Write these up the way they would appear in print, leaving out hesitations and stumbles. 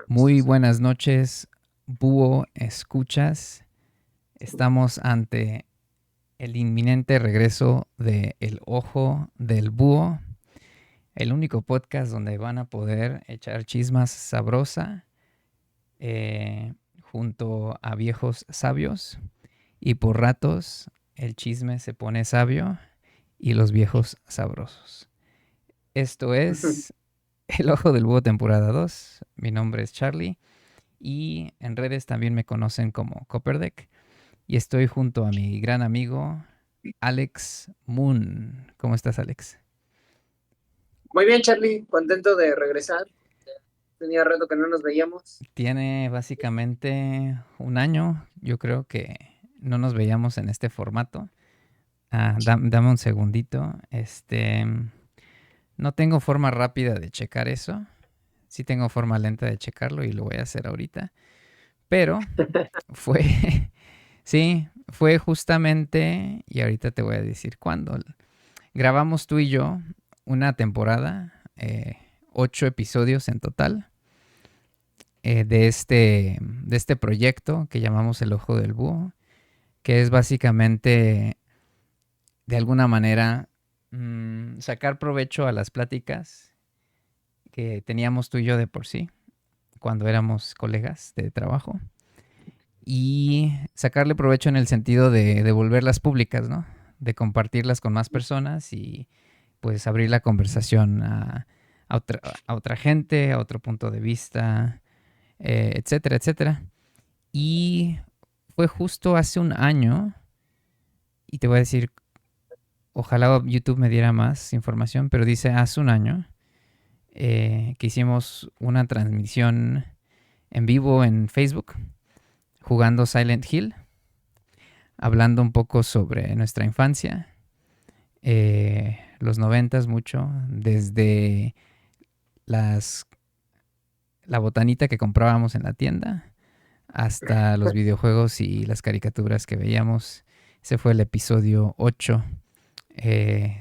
Muy buenas noches, búho escuchas. Estamos ante el inminente regreso de El Ojo del Búho, el único podcast donde van a poder echar chismas sabrosa eh, junto a viejos sabios y por ratos el chisme se pone sabio y los viejos sabrosos. Esto es El Ojo del Búho temporada 2. Mi nombre es Charlie. Y en redes también me conocen como Copperdeck. Y estoy junto a mi gran amigo Alex Moon. ¿Cómo estás, Alex? Muy bien, Charlie, contento de regresar. Tenía rato que no nos veíamos. Tiene básicamente un año, yo creo que no nos veíamos en este formato. Dame un segundito. No tengo forma rápida de checar eso. Sí tengo forma lenta de checarlo y lo voy a hacer ahorita. Pero fue, sí, fue justamente, y ahorita te voy a decir cuándo. Grabamos tú y yo una temporada, 8 episodios en total, de este proyecto que llamamos El Ojo del Búho, que es básicamente, de alguna manera, sacar provecho a las pláticas que teníamos tú y yo de por sí, cuando éramos colegas de trabajo, y sacarle provecho en el sentido de volverlas públicas, ¿no? De compartirlas con más personas y pues abrir la conversación a otra gente, a otro punto de vista, etcétera, etcétera. Y fue justo hace un año, y te voy a decir, ojalá YouTube me diera más información, pero dice hace un año que hicimos una transmisión en vivo en Facebook, jugando Silent Hill, hablando un poco sobre nuestra infancia, los noventas mucho, desde las la botanita que comprábamos en la tienda, hasta los videojuegos y las caricaturas que veíamos. Ese fue el episodio 8.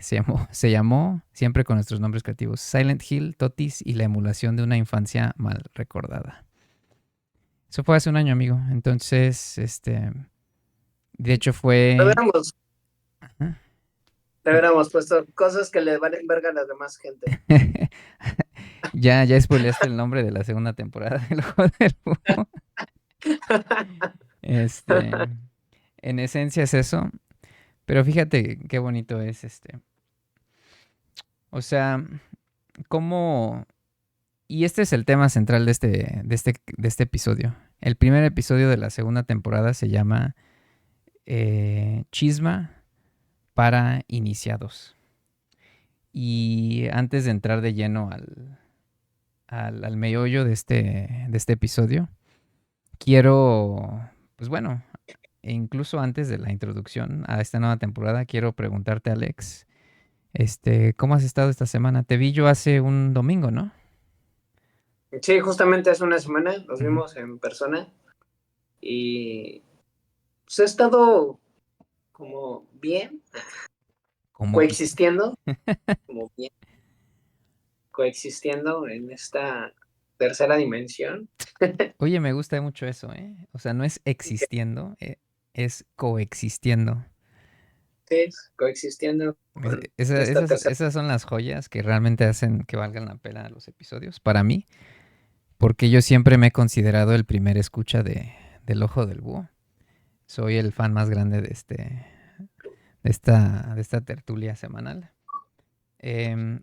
Se llamó, siempre con nuestros nombres creativos, Silent Hill, Totis y la emulación de una infancia mal recordada. Eso fue hace un año, amigo. Entonces, de hecho Le fue... hubiéramos, Ajá. le hubiéramos puesto cosas que le valen verga a la demás gente. Ya spoileaste el nombre de la segunda temporada del Juego del Búho. Este, en esencia es eso. Pero fíjate qué bonito es O sea, cómo. Y este es el tema central de este episodio. El primer episodio de la segunda temporada se llama Chisma para iniciados. Y antes de entrar de lleno al meollo de este episodio, quiero, pues bueno, e incluso antes de la introducción a esta nueva temporada, quiero preguntarte, Alex, ¿cómo has estado esta semana? Te vi yo hace un domingo, ¿no? Sí, justamente hace una semana nos Ujú. vimos en persona y pues he estado como bien, Como bien. coexistiendo, como bien, coexistiendo en esta tercera dimensión. Oye, me gusta mucho eso, ¿eh? O sea, no es existiendo, es coexistiendo. Sí, coexistiendo con esta Esas, tercera. esas son las joyas que realmente hacen que valgan la pena los episodios, para mí, porque yo siempre me he considerado el primer escucha del Ojo del Búho. Soy el fan más grande de esta tertulia semanal. Em,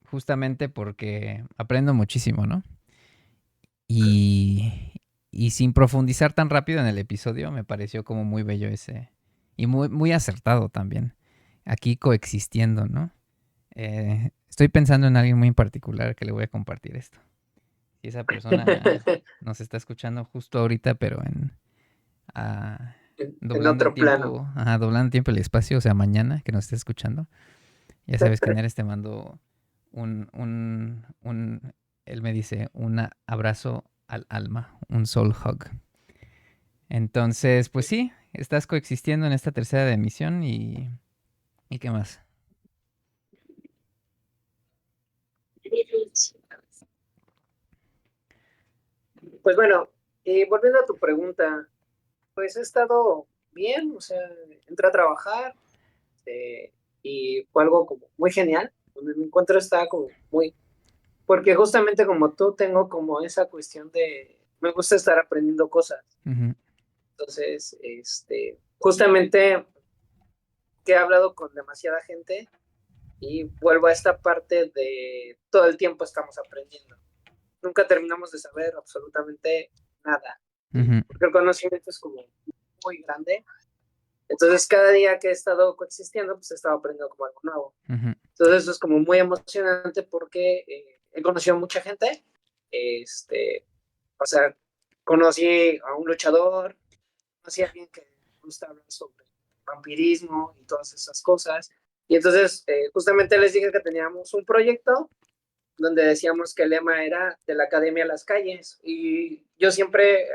Justamente porque aprendo muchísimo, ¿no? Y sin profundizar tan rápido en el episodio, me pareció como muy bello ese. Y muy, muy acertado también. Aquí coexistiendo, ¿no? Estoy pensando en alguien muy en particular que le voy a compartir esto. Si esa persona nos está escuchando justo ahorita, pero ah, En doblando el otro plano. tiempo, ajá, doblando el tiempo y el espacio, o sea, mañana que nos esté escuchando, ya sabes quién eres, te mando él me dice, un abrazo al alma, un soul hug. Entonces, pues sí, estás coexistiendo en esta tercera emisión ¿y qué más? Pues bueno, volviendo a tu pregunta, pues he estado bien, o sea, entré a trabajar y fue algo como muy genial, donde me encuentro está como muy, porque justamente como tú tengo como esa cuestión de, me gusta estar aprendiendo cosas, Ujú, entonces, justamente que he hablado con demasiada gente y vuelvo a esta parte de todo el tiempo estamos aprendiendo. Nunca terminamos de saber absolutamente nada, ¿sí? ujú, Porque el conocimiento es como muy grande. Entonces, cada día que he estado coexistiendo, pues he estado aprendiendo como algo nuevo. ujú. Entonces, eso es como muy emocionante porque he conocido a mucha gente. O sea, conocí a un luchador, conocí a alguien que me gusta hablar sobre vampirismo y todas esas cosas. Y entonces, justamente les dije que teníamos un proyecto donde decíamos que el lema era de la academia a las calles. Y yo siempre,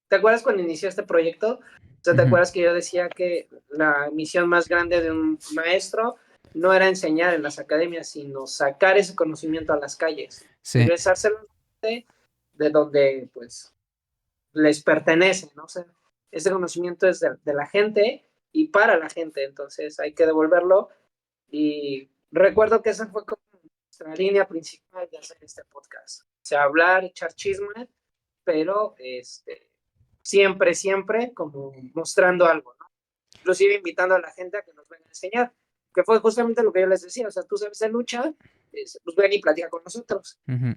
¿te acuerdas cuando inició este proyecto? O sea, ¿te Ujú. acuerdas que yo decía que la misión más grande de un maestro no era enseñar en las academias, sino sacar ese conocimiento a las calles, Sí. regresárselo de donde pues les pertenece, ¿no? O sea, ese conocimiento es de la gente y para la gente, entonces hay que devolverlo. Y recuerdo que esa fue como nuestra línea principal de hacer este podcast. O sea, hablar, echar chisme, pero siempre, siempre como mostrando algo, ¿no? Inclusive invitando a la gente a que nos venga a enseñar, que fue justamente lo que yo les decía, o sea, tú sabes de lucha, pues ven y platica con nosotros. Ujú,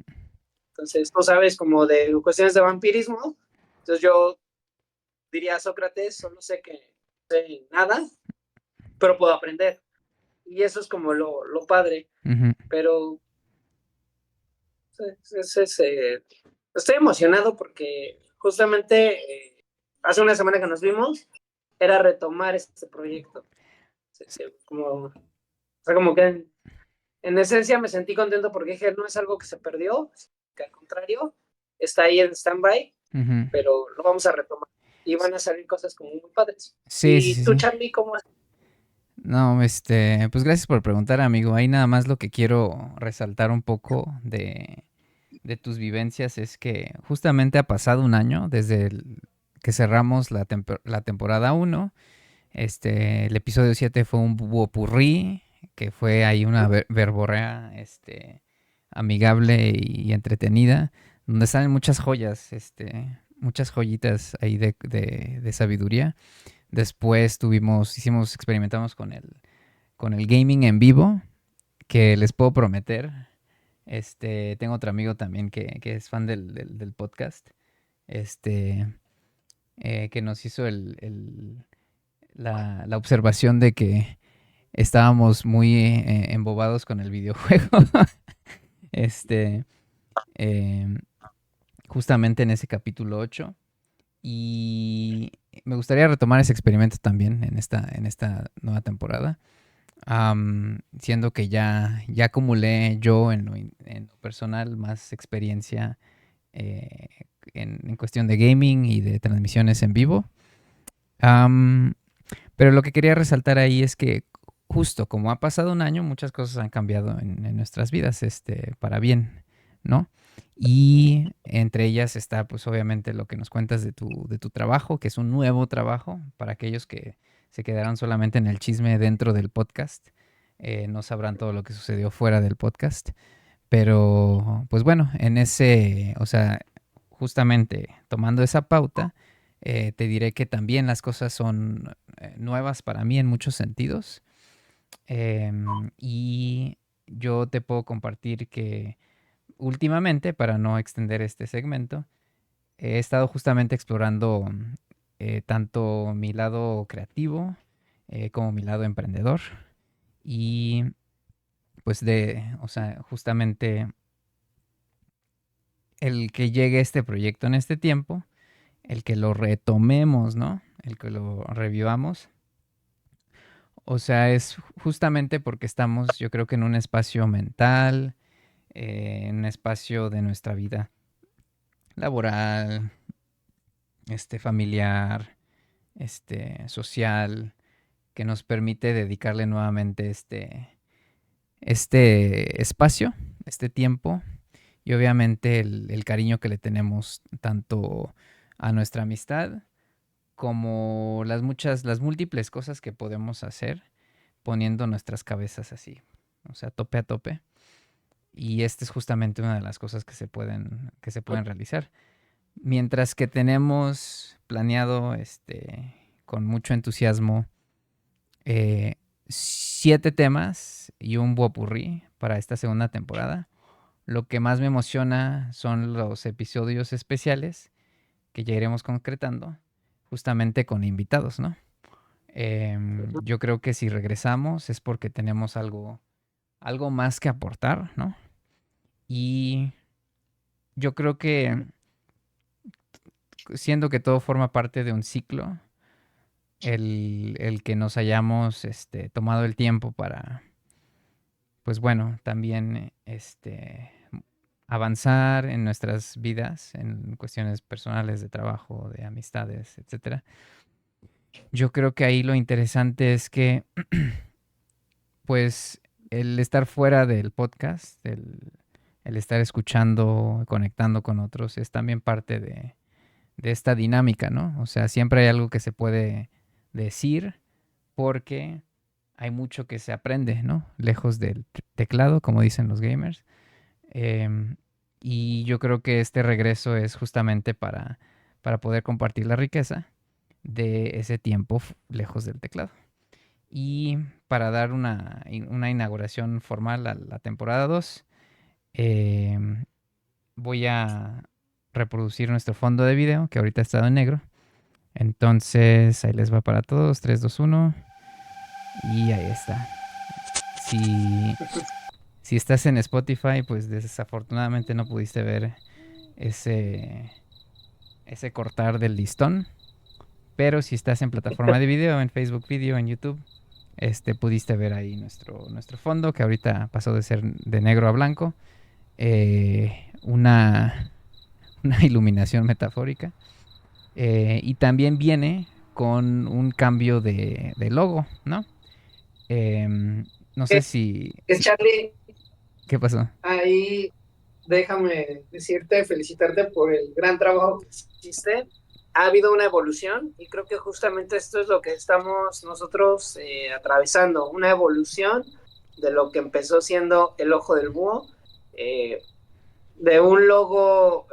Entonces, tú sabes como de cuestiones de vampirismo, entonces yo diría a Sócrates, solo sé que no sé nada, pero puedo aprender. Y eso es como lo padre, ujú. pero estoy emocionado porque justamente hace una semana que nos vimos era retomar este proyecto. Como, o sea, como que en esencia me sentí contento porque dije, no es algo que se perdió, que al contrario, está ahí en stand-by, Ujú. pero lo vamos a retomar. Y van a salir cosas como muy padres. Sí, sí, Y sí, tú, sí. Charlie, ¿cómo es? No, pues gracias por preguntar, amigo. Ahí nada más lo que quiero resaltar un poco de tus vivencias es que justamente ha pasado un año desde que cerramos la temporada uno. El episodio 7 fue un popurrí, que fue ahí una verborrea, amigable y entretenida, donde salen muchas joyas, muchas joyitas ahí de sabiduría. Después experimentamos con el gaming en vivo, que les puedo prometer. Tengo otro amigo también que es fan del podcast, este, que nos hizo la observación de que estábamos muy embobados con el videojuego. este, eh, Justamente en ese capítulo 8. Y me gustaría retomar ese experimento también en esta nueva temporada. Siendo que ya acumulé yo en lo personal más experiencia en cuestión de gaming y de transmisiones en vivo. Am, pero lo que quería resaltar ahí es que justo como ha pasado un año, muchas cosas han cambiado en nuestras vidas, para bien, ¿no? Y entre ellas está, pues obviamente, lo que nos cuentas de tu trabajo, que es un nuevo trabajo para aquellos que se quedaron solamente en el chisme dentro del podcast. No sabrán todo lo que sucedió fuera del podcast. Pero, pues bueno, o sea, justamente tomando esa pauta, te diré que también las cosas son nuevas para mí en muchos sentidos. Y yo te puedo compartir que últimamente, para no extender este segmento, he estado justamente explorando tanto mi lado creativo como mi lado emprendedor. Y pues o sea, justamente el que llegue este proyecto en este tiempo, el que lo retomemos, ¿no? El que lo revivamos. O sea, es justamente porque estamos, yo creo que en un espacio mental, en un espacio de nuestra vida laboral, familiar, social, que nos permite dedicarle nuevamente este espacio, este tiempo y obviamente el cariño que le tenemos tanto a nuestra amistad como las múltiples cosas que podemos hacer poniendo nuestras cabezas así, o sea, tope a tope. Y esta es justamente una de las cosas que se pueden realizar. Mientras que tenemos planeado con mucho entusiasmo 7 temas y un popurrí para esta segunda temporada. Lo que más me emociona son los episodios especiales que ya iremos concretando justamente con invitados, ¿no? Yo creo que si regresamos es porque tenemos algo más que aportar, ¿no? Y yo creo que siendo que todo forma parte de un ciclo, el que nos hayamos tomado el tiempo para, pues bueno, también avanzar en nuestras vidas, en cuestiones personales, de trabajo, de amistades, etcétera. Yo creo que ahí lo interesante es que, pues, el estar fuera del podcast, el estar escuchando, conectando con otros, es también parte de esta dinámica, ¿no? O sea, siempre hay algo que se puede decir porque hay mucho que se aprende, ¿no? Lejos del teclado, como dicen los gamers. Em, y yo creo que este regreso es justamente para poder compartir la riqueza de ese tiempo lejos del teclado. Y para dar una inauguración formal a la temporada 2, voy a reproducir nuestro fondo de video, que ahorita ha estado en negro. Entonces, ahí les va para todos. 3, 2, 1. Y ahí está. Si, si estás en Spotify, pues desafortunadamente no pudiste ver ese, ese cortar del listón. Pero si estás en plataforma de video, en Facebook Video, en YouTube, pudiste ver ahí nuestro fondo, que ahorita pasó de ser de negro a blanco. Una iluminación metafórica. Y también viene con un cambio de logo, ¿no? No sé Charlie, ¿Qué pasó? ahí déjame decirte, felicitarte por el gran trabajo que hiciste. Ha habido una evolución y creo que justamente esto es lo que estamos nosotros atravesando, una evolución de lo que empezó siendo el ojo del búho, eh, de un logo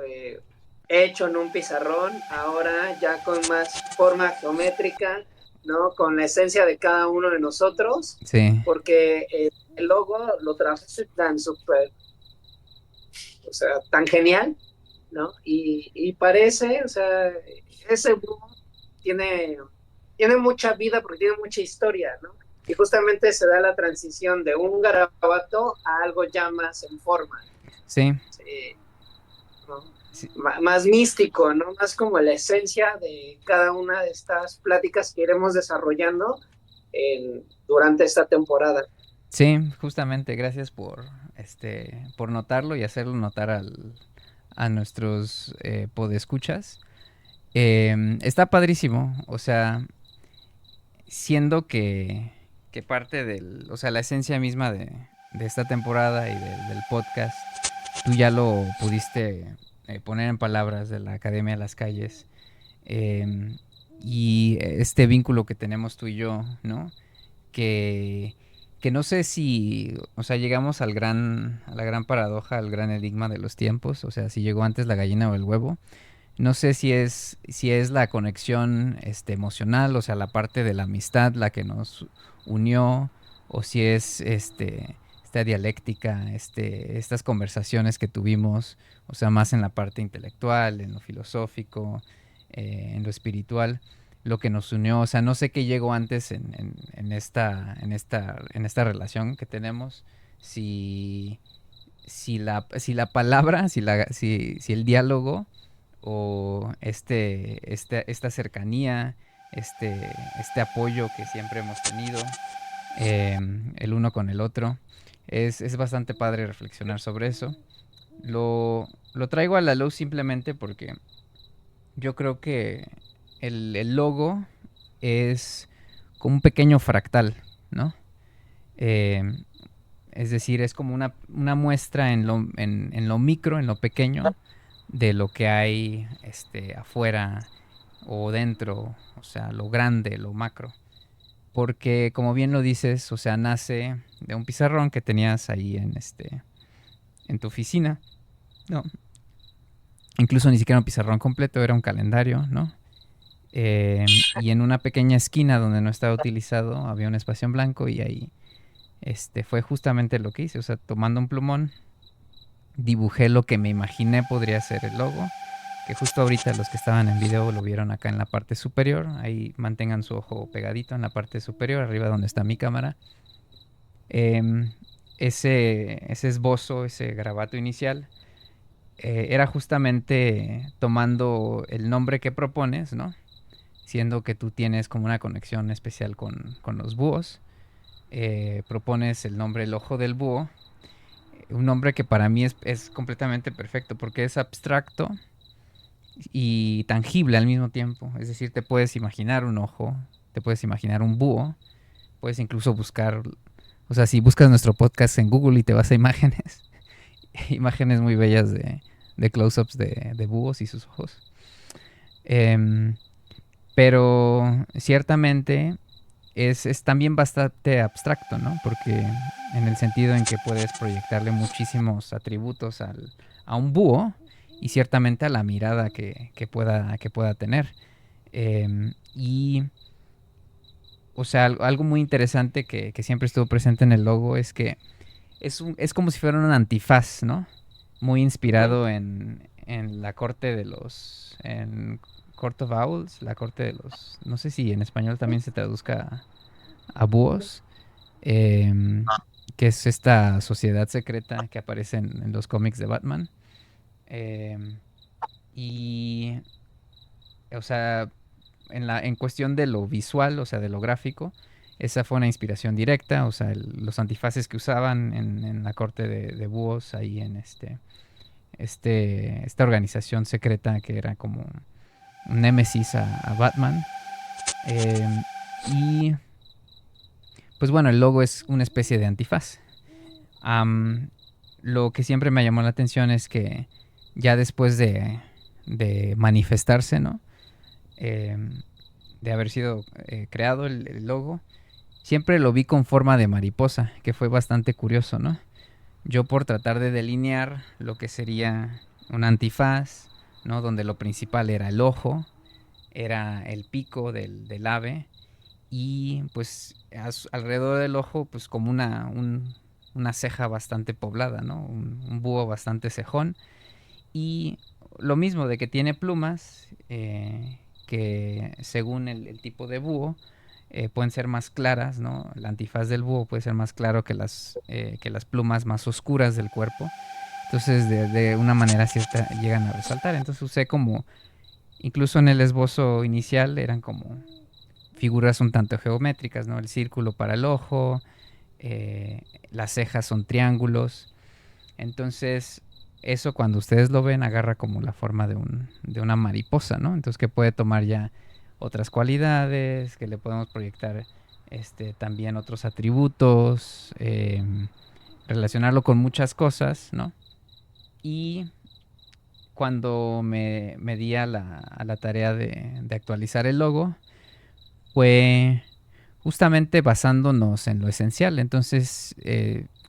hecho en un pizarrón, ahora ya con más forma geométrica, ¿no? Con la esencia de cada uno de nosotros, Sí, porque el logo lo trabajaste tan súper, o sea, tan genial, ¿no? Y parece, o sea, ese búho tiene, tiene mucha vida porque tiene mucha historia, ¿no? Y justamente se da la transición de un garabato a algo ya más en forma, sí, ¿no? sí, Más místico, ¿no? Más como la esencia de cada una de estas pláticas que iremos desarrollando durante esta temporada. sí, justamente, gracias por notarlo y hacerlo notar a nuestros podescuchas. Está padrísimo, o sea, siendo que parte o sea, la esencia misma de esta temporada y del podcast, tú ya lo pudiste poner en palabras de la Academia de las Calles. eh, y este vínculo que tenemos tú y yo, ¿no? Que, que no sé si, o sea, llegamos a la gran paradoja, al gran enigma de los tiempos, o sea, si llegó antes la gallina o el huevo. No sé si es la conexión emocional, o sea, la parte de la amistad la que nos unió, o si es esta dialéctica, estas conversaciones que tuvimos, o sea, más en la parte intelectual, en lo filosófico, en lo espiritual, lo que nos unió. O sea, no sé qué llegó antes en esta relación que tenemos. Si, si la palabra, si el diálogo o esta cercanía, este apoyo que siempre hemos tenido el uno con el otro. Es bastante padre reflexionar sobre eso. Lo traigo a la luz simplemente porque yo creo que el logo es como un pequeño fractal, ¿no? Eh, Es decir, es como una muestra en lo micro, en lo pequeño, de lo que hay afuera o dentro, o sea, lo grande, lo macro. Porque como bien lo dices, o sea, nace de un pizarrón que tenías ahí en tu oficina, ¿no? Incluso ni siquiera un pizarrón completo, era un calendario, ¿no? Y en una pequeña esquina donde no estaba utilizado había un espacio en blanco y ahí fue justamente lo que hice, o sea, tomando un plumón, dibujé lo que me imaginé podría ser el logo, que justo ahorita los que estaban en video lo vieron acá en la parte superior, ahí mantengan su ojo pegadito en la parte superior, arriba donde está mi cámara. Eh, ese esbozo, ese grabato inicial, era justamente tomando el nombre que propones, ¿no? Siendo que tú tienes como una conexión especial con los búhos. Propones el nombre El Ojo del Búho, un nombre que para mí es completamente perfecto porque es abstracto y tangible al mismo tiempo. Es decir, te puedes imaginar un ojo, te puedes imaginar un búho, puedes incluso buscar, o sea, si buscas nuestro podcast en Google y te vas a imágenes, imágenes muy bellas de close-ups de búhos y sus ojos. Em, pero ciertamente es también bastante abstracto, ¿no? Porque en el sentido en que puedes proyectarle muchísimos atributos a un búho y ciertamente a la mirada que pueda tener. Y, o sea, algo muy interesante que siempre estuvo presente en el logo es que es como si fuera un antifaz, ¿no? Muy inspirado en la corte de los... En Court of Owls, la corte de los... No sé si en español también se traduzca a búhos, eh, que es esta sociedad secreta que aparece en los cómics de Batman. Eh, y, o sea, en cuestión de lo visual, o sea, de lo gráfico, esa fue una inspiración directa, o sea, los antifaces que usaban en la corte de búhos, ahí en esta organización secreta que era como un némesis a Batman. Eh, y pues bueno, el logo es una especie de antifaz. Am, lo que siempre me llamó la atención es que ya después de manifestarse, ¿no? De haber sido creado el logo, siempre lo vi con forma de mariposa, que fue bastante curioso, ¿no? Yo por tratar de delinear lo que sería un antifaz, ¿no? Donde lo principal era el ojo, era el pico del ave y pues alrededor del ojo pues como una ceja bastante poblada, ¿no? Un búho bastante cejón y lo mismo de que tiene plumas que según el tipo de búho pueden ser más claras, ¿no? El antifaz del búho puede ser más claro que las plumas más oscuras del cuerpo. Entonces de una manera cierta llegan a resaltar. Entonces usé como, incluso en el esbozo inicial eran como figuras un tanto geométricas, ¿no? El círculo para el ojo, las cejas son triángulos. Entonces, eso cuando ustedes lo ven agarra como la forma de una mariposa, ¿no? Entonces que puede tomar ya otras cualidades, que le podemos proyectar también otros atributos, relacionarlo con muchas cosas, ¿no? Y cuando me di a la tarea de actualizar el logo, fue justamente basándonos en lo esencial. Entonces,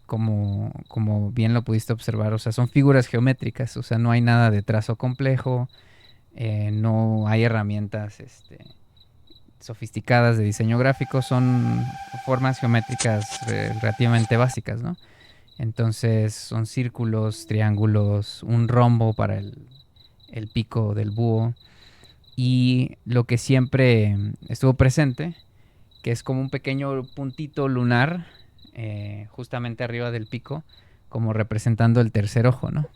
como bien lo pudiste observar, o sea, son figuras geométricas, o sea, no hay nada de trazo complejo, no hay herramientas sofisticadas de diseño gráfico, son formas geométricas relativamente básicas, ¿no? Entonces son círculos, triángulos, un rombo para el pico del búho y lo que siempre estuvo presente que es como un pequeño puntito lunar justamente arriba del pico, como representando el tercer ojo, ¿no?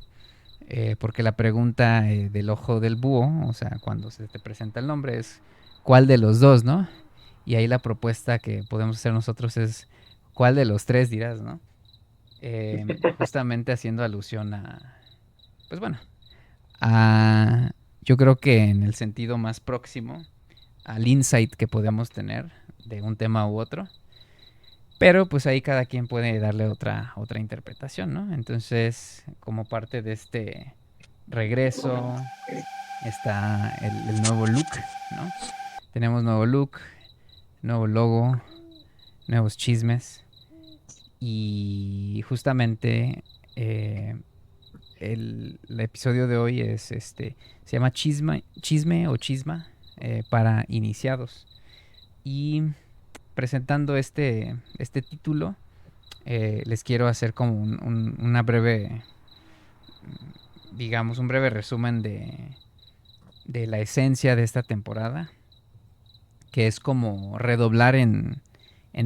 Porque la pregunta del ojo del búho, o sea, cuando se te presenta el nombre, es ¿cuál de los dos, no? Y ahí la propuesta que podemos hacer nosotros es ¿cuál de los tres dirás, no? Justamente haciendo alusión a, pues bueno, a, yo creo que en el sentido más próximo al insight que podemos tener de un tema u otro. Pero pues ahí cada quien puede darle otra interpretación, ¿no? Entonces, como parte de este regreso está el nuevo look, ¿no? Tenemos nuevo look, nuevo logo, nuevos chismes. Y justamente el episodio de hoy es se llama Chisme o Chisma para iniciados. Y presentando este título, les quiero hacer como una breve, digamos, un breve resumen de la esencia de esta temporada, que es como redoblar en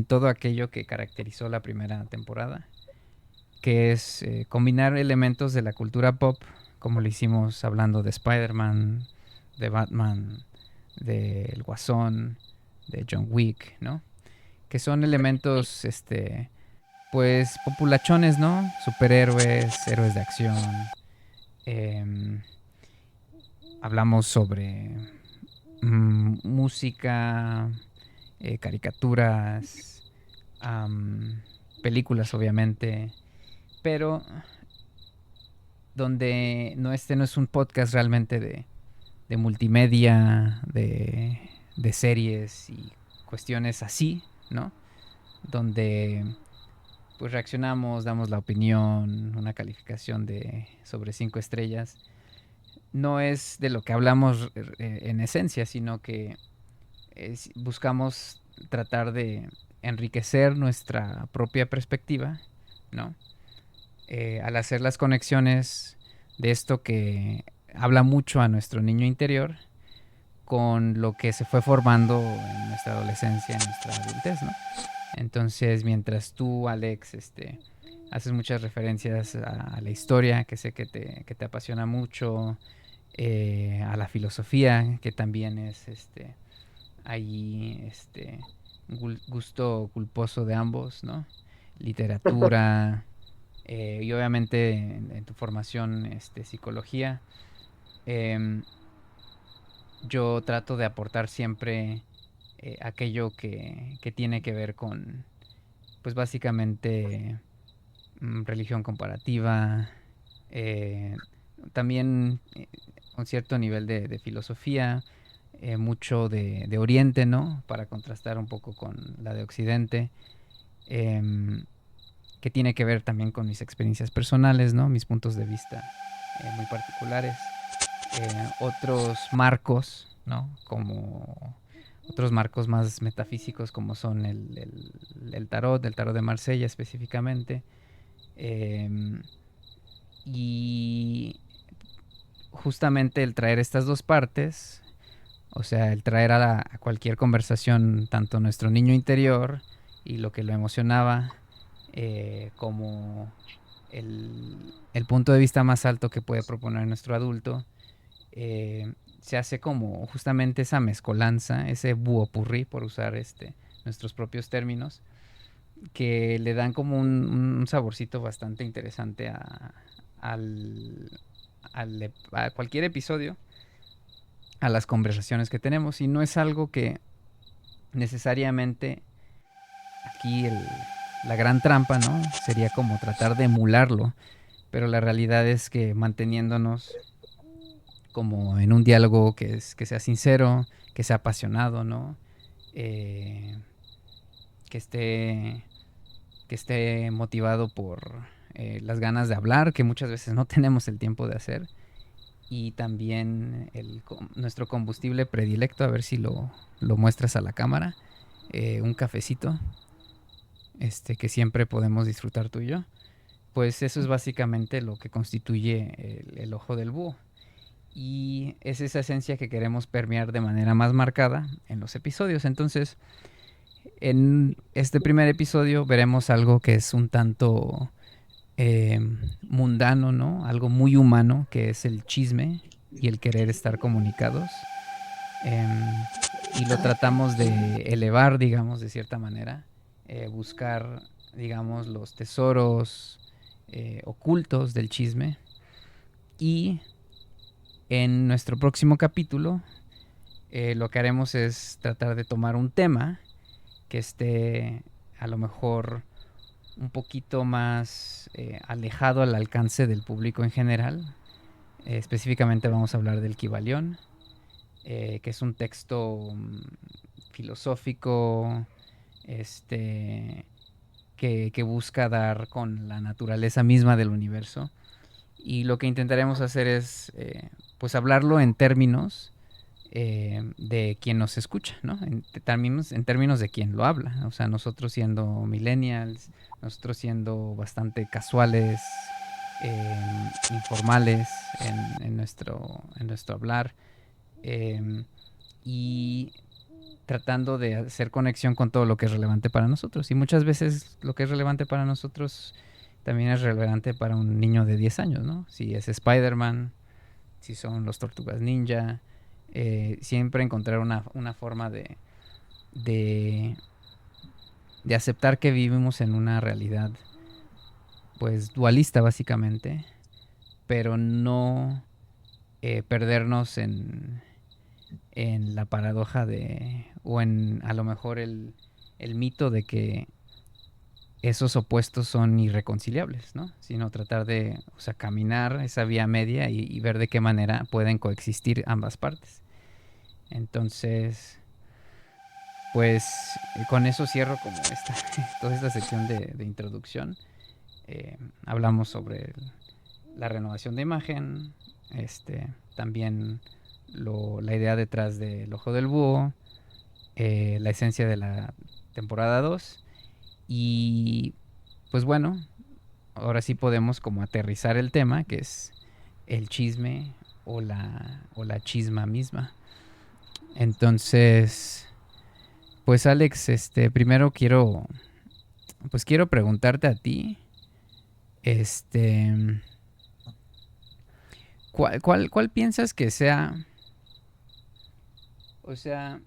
todo aquello que caracterizó la primera temporada, que es combinar elementos de la cultura pop, como lo hicimos hablando de Spider-Man, de Batman, del Guasón, de John Wick, ¿no? Que son elementos, pues, populachones, ¿no? Superhéroes, héroes de acción. Eh, hablamos sobre música, caricaturas, películas, obviamente, pero donde no es un podcast realmente de multimedia, de series y cuestiones así, ¿no? Donde pues reaccionamos, damos la opinión, una calificación de sobre 5 estrellas. No es de lo que hablamos en esencia, sino que buscamos tratar de enriquecer nuestra propia perspectiva, ¿no? Al hacer las conexiones de esto que habla mucho a nuestro niño interior con lo que se fue formando en nuestra adolescencia, en nuestra adultez, ¿no? Entonces, mientras tú, Alex, haces muchas referencias a la historia, que sé que te apasiona mucho, a la filosofía, que también es ahí gusto culposo de ambos, ¿no? Literatura, y obviamente en tu formación psicología. em, yo trato de aportar siempre aquello que tiene que ver con, pues básicamente, religión comparativa, eh, también un cierto nivel de filosofía, mucho de Oriente, ¿no? Para contrastar un poco con la de Occidente, em, que tiene que ver también con mis experiencias personales, ¿no? Mis puntos de vista muy particulares. Otros marcos, ¿no? Como otros marcos más metafísicos como son el tarot de Marsella específicamente. Eh, y justamente el traer estas dos partes, o sea, el traer a cualquier conversación tanto nuestro niño interior y lo que lo emocionaba, como el punto de vista más alto que puede proponer nuestro adulto, se hace como justamente esa mezcolanza, ese buopurrí, por usar nuestros propios términos, que le dan como un saborcito bastante interesante al, a cualquier episodio, a las conversaciones que tenemos. Y no es algo que necesariamente aquí la gran trampa, ¿no? Sería como tratar de emularlo, pero la realidad es que manteniéndonos como en un diálogo que sea sincero, que sea apasionado, ¿no? Eh, que esté que esté motivado por las ganas de hablar, que muchas veces no tenemos el tiempo de hacer, y también nuestro combustible predilecto, a ver si lo muestras a la cámara, un cafecito, que siempre podemos disfrutar tú y yo. Pues eso es básicamente lo que constituye el ojo del búho. Y es esa esencia que queremos permear de manera más marcada en los episodios. Entonces, en este primer episodio veremos algo que es un tanto eh, mundano, ¿no? Algo muy humano, que es el chisme y el querer estar comunicados. Y lo tratamos de elevar, digamos, de cierta manera. Buscar, digamos, los tesoros ocultos del chisme. Y en nuestro próximo capítulo, lo que haremos es tratar de tomar un tema que esté a lo mejor un poquito más alejado al alcance del público en general. Específicamente vamos a hablar del Kybalión, que es un texto filosófico que busca dar con la naturaleza misma del universo. Y lo que intentaremos hacer es pues hablarlo en términos de quien nos escucha, ¿no? En términos de quien lo habla. O sea, nosotros siendo millennials, nosotros siendo bastante casuales, informales en nuestro hablar, y tratando de hacer conexión con todo lo que es relevante para nosotros. Y muchas veces lo que es relevante para nosotros también es relevante para un niño de 10 años, ¿no? Si es Spider-Man, si son los Tortugas Ninja, siempre encontrar una forma de, de aceptar que vivimos en una realidad pues dualista básicamente, pero no perdernos en la paradoja o en a lo mejor el mito de que esos opuestos son irreconciliables, ¿no? Sino tratar de, o sea, caminar esa vía media y ver de qué manera pueden coexistir ambas partes. Entonces, pues con eso cierro como toda esta sección de introducción. Hablamos sobre la renovación de imagen, también la idea detrás del ojo del búho, la esencia de la temporada 2 y pues bueno, ahora sí podemos como aterrizar el tema que es el chisme o la chisma misma. Entonces, pues Alex, primero quiero preguntarte a ti, este, ¿cuál piensas que sea, o sea,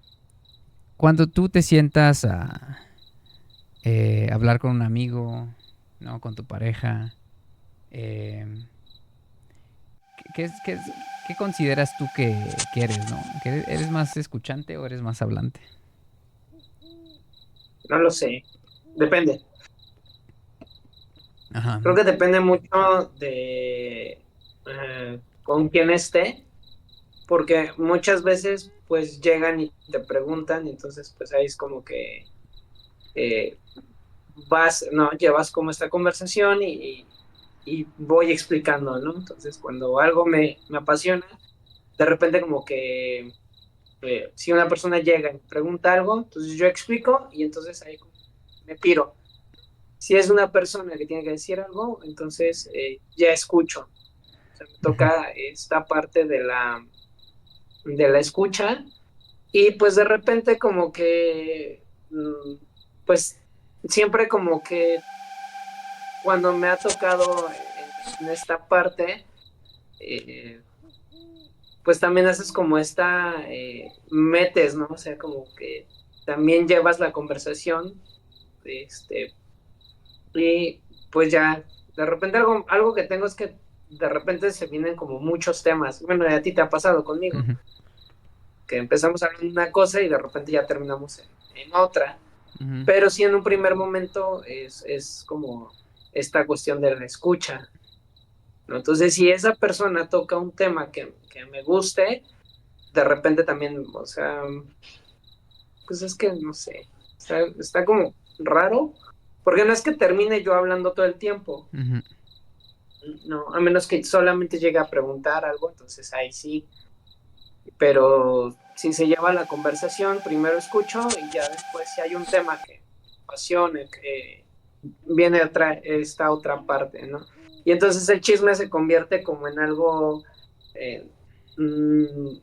cuando tú te sientas a hablar con un amigo, ¿no? Con tu pareja, eh, ¿qué consideras tú que eres, ¿no? ¿Que eres más escuchante o eres más hablante? No lo sé, depende. Ajá. Creo que depende mucho de con quién esté, porque muchas veces pues llegan y te preguntan, y entonces pues ahí es como que eh, no, llevas como esta conversación y voy explicando, ¿no? Entonces cuando algo me apasiona, de repente como que si una persona llega y pregunta algo, entonces yo explico y entonces ahí me piro. Si es una persona que tiene que decir algo, entonces ya escucho. O sea, me Ujú. toca esta parte de la escucha y pues de repente como que, pues siempre como que cuando me ha tocado en esta parte, eh, pues también haces como metes, ¿no? O sea, como que también llevas la conversación, este, y pues ya, de repente algo que tengo es que de repente se vienen como muchos temas. Bueno, y a ti te ha pasado conmigo, Ujú. que empezamos hablando de una cosa y de repente ya terminamos en otra. Ujú. Pero sí en un primer momento es como esta cuestión de la escucha, ¿no? Entonces, si esa persona toca un tema que me guste, de repente también, o sea, pues es que no sé, está como raro, porque no es que termine yo hablando todo el tiempo, Ujú. no, a menos que solamente llegue a preguntar algo, entonces ahí sí, pero si se lleva la conversación, primero escucho y ya después si hay un tema que me apasione, que viene esta otra parte, ¿no? Y entonces el chisme se convierte como en algo, eh, mm,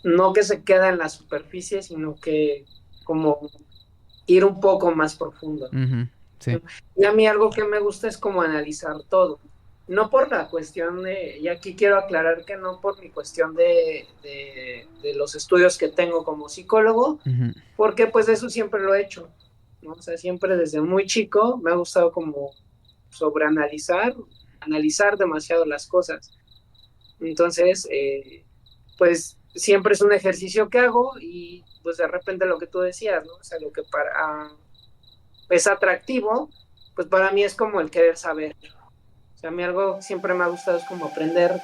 no que se queda en la superficie, sino que como ir un poco más profundo. Ujú. Sí. Y a mí algo que me gusta es como analizar todo. No por la cuestión y aquí quiero aclarar que no por mi cuestión de los estudios que tengo como psicólogo, Ujú. porque pues eso siempre lo he hecho, ¿no? O sea, siempre desde muy chico me ha gustado como sobreanalizar, analizar demasiado las cosas. Entonces, pues siempre es un ejercicio que hago y pues de repente lo que tú decías, ¿no? O sea, lo que es atractivo, pues para mí es como el querer saber. O sea, a mí algo siempre me ha gustado es como aprender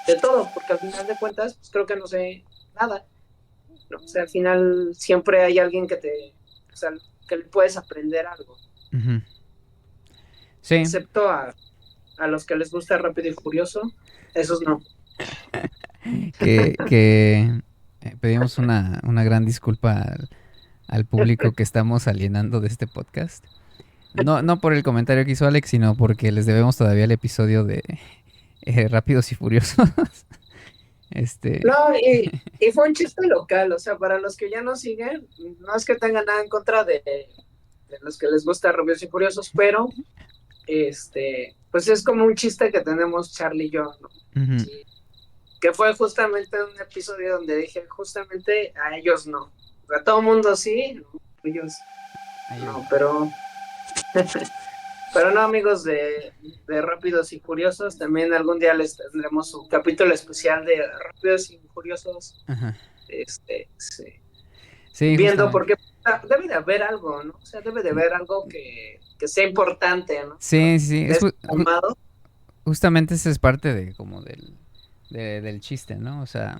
de todo, porque al final de cuentas, pues creo que no sé nada, ¿no? O sea, al final siempre hay alguien o sea, que le puedes aprender algo, Ujú. Sí, excepto a los que les gusta Rápido y Furioso, esos no. que pedimos una gran disculpa al público que estamos alienando de este podcast. No, no por el comentario que hizo Alex, sino porque les debemos todavía el episodio de Rápidos y Furiosos. Este, No, y fue un chiste local, o sea, para los que ya no siguen, no es que tengan nada en contra de los que les gusta Rápidos y Furiosos, pero pues es como un chiste que tenemos Charlie y yo, ¿no? ujú. Sí, que fue justamente un episodio donde dije, justamente a ellos no. A todo mundo sí, ¿no? Ellos A ellos no, no. pero no, amigos de Rápidos y Furiosos, también algún día les tendremos un capítulo especial de Rápidos y Furiosos, Ajá. sí, Sí, viendo, justamente. porque debe de haber algo, ¿no? O sea, debe de haber algo que sea importante, ¿no? Sí, sí, sí. De este formado. Justamente esa es parte de como del chiste, ¿no? O sea,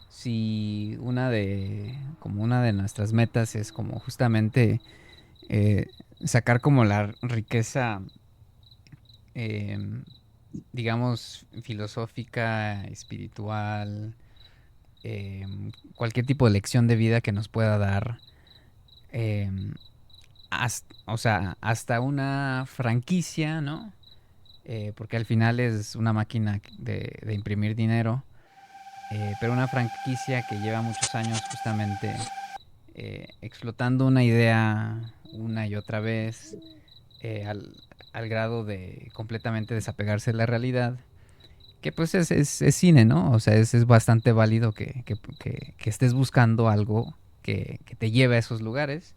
si como una de nuestras metas es como justamente eh, sacar como la riqueza, eh, digamos, filosófica, espiritual, eh, cualquier tipo de lección de vida que nos pueda dar, eh, o sea, hasta una franquicia, ¿no? Porque al final es una máquina de imprimir dinero, pero una franquicia que lleva muchos años justamente explotando una idea una y otra vez, eh, al, al grado de completamente desapegarse de la realidad, que pues es cine, ¿no? O sea, es bastante válido que estés buscando algo que te lleve a esos lugares.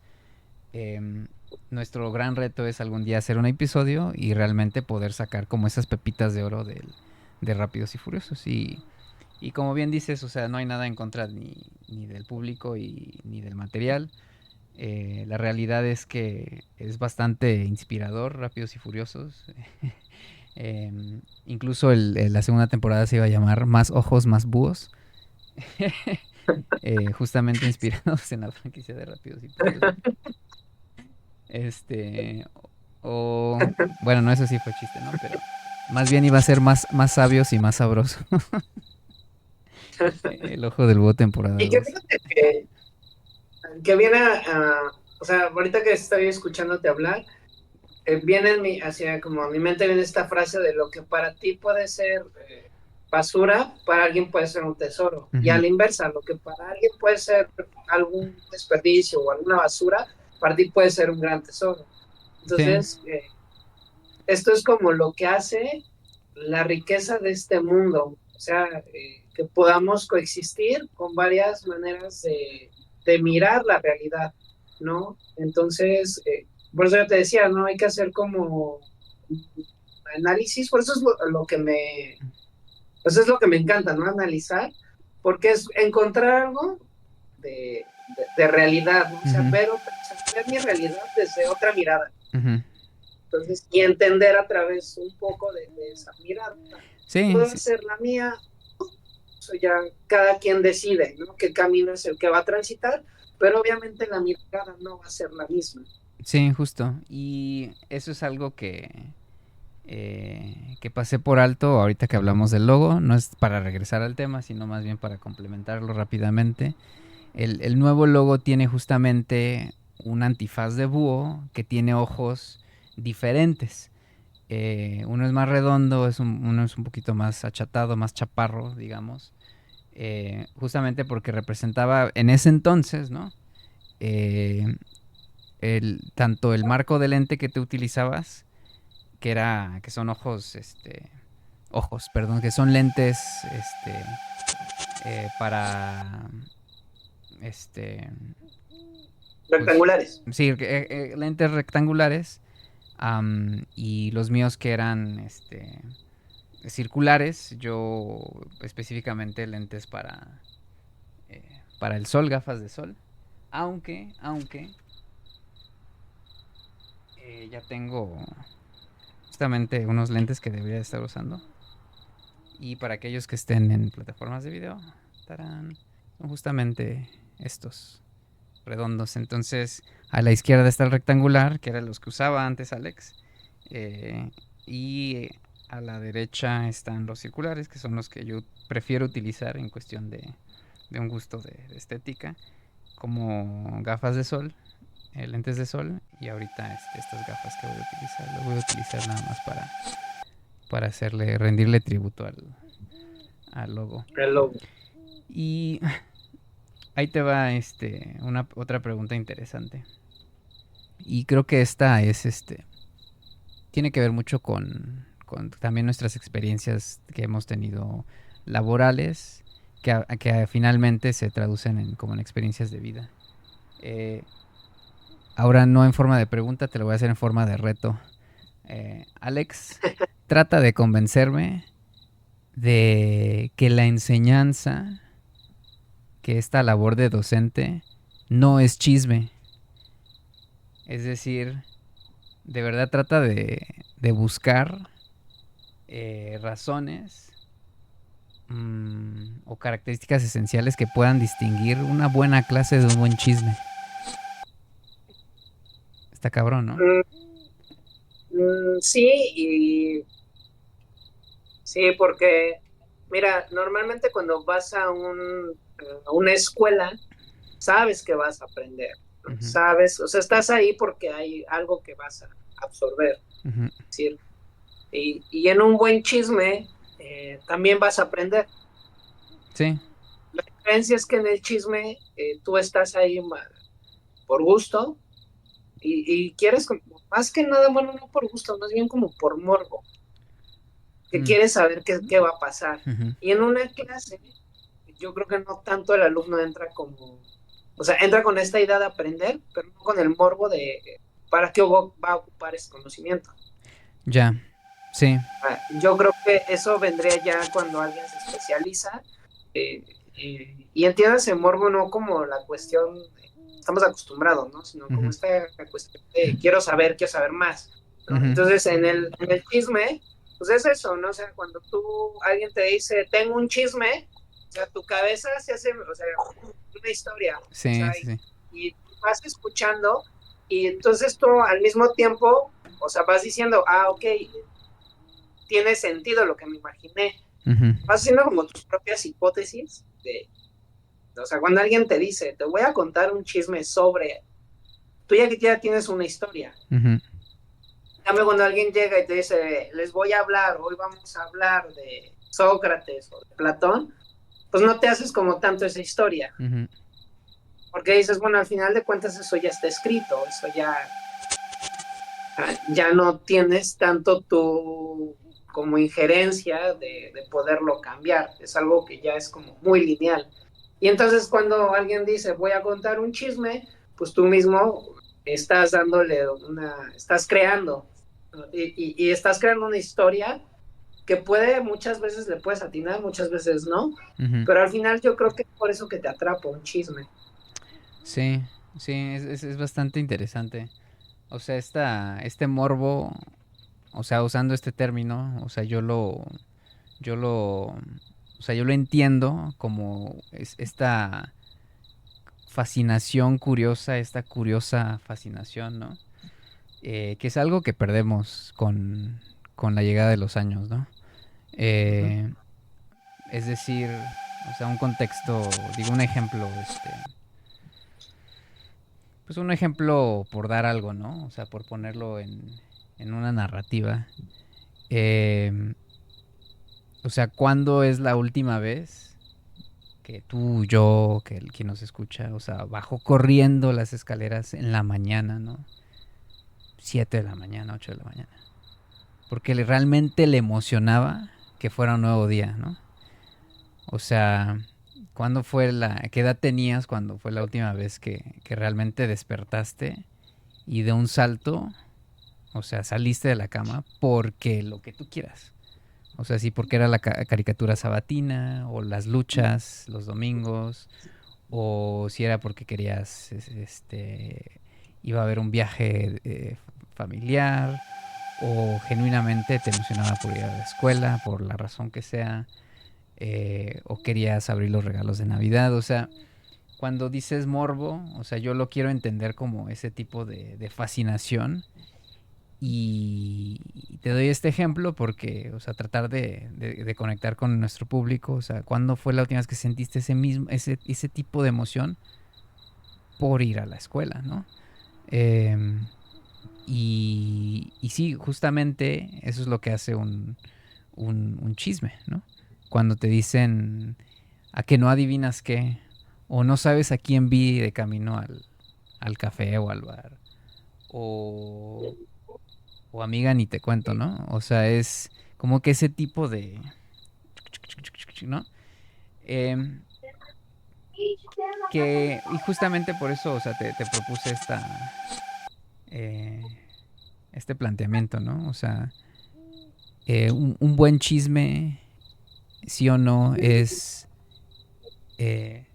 Eh, Nuestro gran reto es algún día hacer un episodio y realmente poder sacar como esas pepitas de oro de Rápidos y Furiosos. Y como bien dices, o sea, no hay nada en contra ni del público ni del material. La realidad es que es bastante inspirador, Rápidos y Furiosos. Incluso la segunda temporada se iba a llamar Más ojos, más búhos. Justamente inspirados en la franquicia de Rápidos y Furiosos. Este, bueno, no, eso sí fue chiste, ¿no? Pero más bien iba a ser más sabios y más sabroso. El ojo del búho temporada Y que 2. fíjate que viene o sea, ahorita que estoy escuchándote hablar, viene hacia como a mi mente viene esta frase de lo que para ti puede ser basura, para alguien puede ser un tesoro. Y a Ujú. la inversa, lo que para alguien puede ser algún desperdicio o alguna basura, para ti puede ser un gran tesoro. Sí. Entonces, esto es como lo que hace la riqueza de este mundo, o sea, que podamos coexistir con varias maneras de mirar la realidad, ¿no? Entonces, por eso yo te decía, ¿no? Hay que hacer como análisis, por eso es lo que pues es lo que me encanta, ¿no? Analizar, porque es encontrar algo de realidad, ¿no? O sea, Ujú. ver mi realidad desde otra mirada. Ujú. Entonces, y entender a través un poco de esa mirada. Sí, Puede sí. ser la mía, eso ya cada quien decide, ¿no? Qué camino es el que va a transitar, pero obviamente la mirada no va a ser la misma. Sí, justo. Y eso es algo que pasé por alto ahorita que hablamos del logo. No es para regresar al tema, sino más bien para complementarlo rápidamente. El nuevo logo tiene justamente un antifaz de búho que tiene ojos diferentes. Uno es más redondo, uno es un poquito más achatado, más chaparro, digamos. Justamente porque representaba en ese entonces, ¿no? Eh, tanto el marco de lente que tú utilizabas, que son ojos, que son lentes, para, este, pues, Rectangulares. sí, lentes rectangulares, y los míos que eran, circulares, yo específicamente lentes para el sol, gafas de sol, aunque Ya tengo justamente unos lentes que debería estar usando. Y para aquellos que estén en plataformas de video, tarán, son justamente estos redondos. Entonces, a la izquierda está el rectangular, que eran los que usaba antes Alex. eh, y a la derecha están los circulares, que son los que yo prefiero utilizar en cuestión de un gusto de estética, como gafas de sol, lentes de sol, y ahorita estas gafas que voy a utilizar, lo voy a utilizar nada más para rendirle tributo al logo. El logo. Y ahí te va una otra pregunta interesante. Y creo que esta es tiene que ver mucho con también nuestras experiencias que hemos tenido laborales, que finalmente se traducen como en experiencias de vida. Ahora no en forma de pregunta, te lo voy a hacer en forma de reto. Alex, trata de convencerme de que la enseñanza, que esta labor de docente, no es chisme. Es decir, de verdad trata de buscar razones o características esenciales que puedan distinguir una buena clase de un buen chisme. Está cabrón, ¿no? Sí, y sí, porque, mira, normalmente cuando vas a una escuela, sabes que vas a aprender, ¿no? Ujú, Sabes, o sea, estás ahí porque hay algo que vas a absorber, ujú. es decir, y en un buen chisme también vas a aprender. Sí. La diferencia es que en el chisme tú estás ahí por gusto y quieres, más que nada, bueno, no por gusto, más bien como por morbo, que Mm, quieres saber qué va a pasar. ujú. Y en una clase, yo creo que no tanto el alumno entra como, o sea, entra con esta idea de aprender, pero no con el morbo de para qué va a ocupar ese conocimiento. Ya. Sí. Yo creo que eso vendría ya cuando alguien se especializa y entiendas el morbo no como la cuestión, estamos acostumbrados, ¿no? Sino como Ujú, esta cuestión de quiero saber más, ¿no? ujú, Entonces, en el chisme, pues es eso, ¿no? O sea, cuando alguien te dice, tengo un chisme, o sea, tu cabeza se hace, o sea, una historia, o sí, sea, sí, sí. y vas escuchando y entonces tú al mismo tiempo, o sea, vas diciendo, ok, tiene sentido lo que me imaginé. Ujú, Vas haciendo como tus propias hipótesis o sea, cuando alguien te dice, te voy a contar un chisme sobre, tú ya tienes una historia. ujú, En cambio, cuando alguien llega y te dice, les voy a hablar, hoy vamos a hablar de Sócrates o de Platón, pues no te haces como tanto esa historia. ujú. Porque dices, bueno, al final de cuentas eso ya está escrito, eso ya no tienes tanto tu como injerencia de poderlo cambiar, es algo que ya es como muy lineal. Y entonces cuando alguien dice voy a contar un chisme, pues tú mismo estás estás creando, ¿no? Y estás creando una historia que muchas veces le puedes atinar, muchas veces no, Ujú. pero al final yo creo que es por eso que te atrapa un chisme. Sí, sí, es bastante interesante. O sea, este morbo, o sea, usando este término, o sea, yo lo, o sea, yo lo entiendo como esta fascinación curiosa, esta curiosa fascinación, ¿no? Que es algo que perdemos con la llegada de los años, ¿no? Ujú. Eh, es decir, o sea, un contexto, digo, un ejemplo, pues un ejemplo por dar algo, ¿no? O sea, por ponerlo en una narrativa. Eh, o sea, ¿cuándo es la última vez que tú, yo, que el quien nos escucha, o sea, bajó corriendo las escaleras en la mañana, ¿no? 7 de la mañana, 8 de la mañana. Porque realmente le emocionaba que fuera un nuevo día, ¿no? O sea, ¿qué edad tenías cuando fue la última vez que realmente despertaste y de un salto, o sea, saliste de la cama porque lo que tú quieras? O sea, sí, porque era la caricatura sabatina, o las luchas los domingos, o si era porque querías, iba a haber un viaje familiar, o genuinamente te emocionaba por ir a la escuela, por la razón que sea, o querías abrir los regalos de Navidad. O sea, cuando dices morbo, o sea, yo lo quiero entender como ese tipo de fascinación. Y te doy este ejemplo porque, o sea, tratar de conectar con nuestro público, o sea, ¿cuándo fue la última vez que sentiste ese tipo de emoción por ir a la escuela, ¿no? Eh, y sí, justamente eso es lo que hace un chisme, ¿no? Cuando te dicen a que no adivinas qué, o no sabes a quién vi de camino al café o al bar, o, o amiga ni te cuento, ¿no? O sea, es como que ese tipo de... ¿no? Eh, y justamente por eso, o sea, te propuse eh, este planteamiento, ¿no? O sea, un buen chisme, sí o no, es... eh,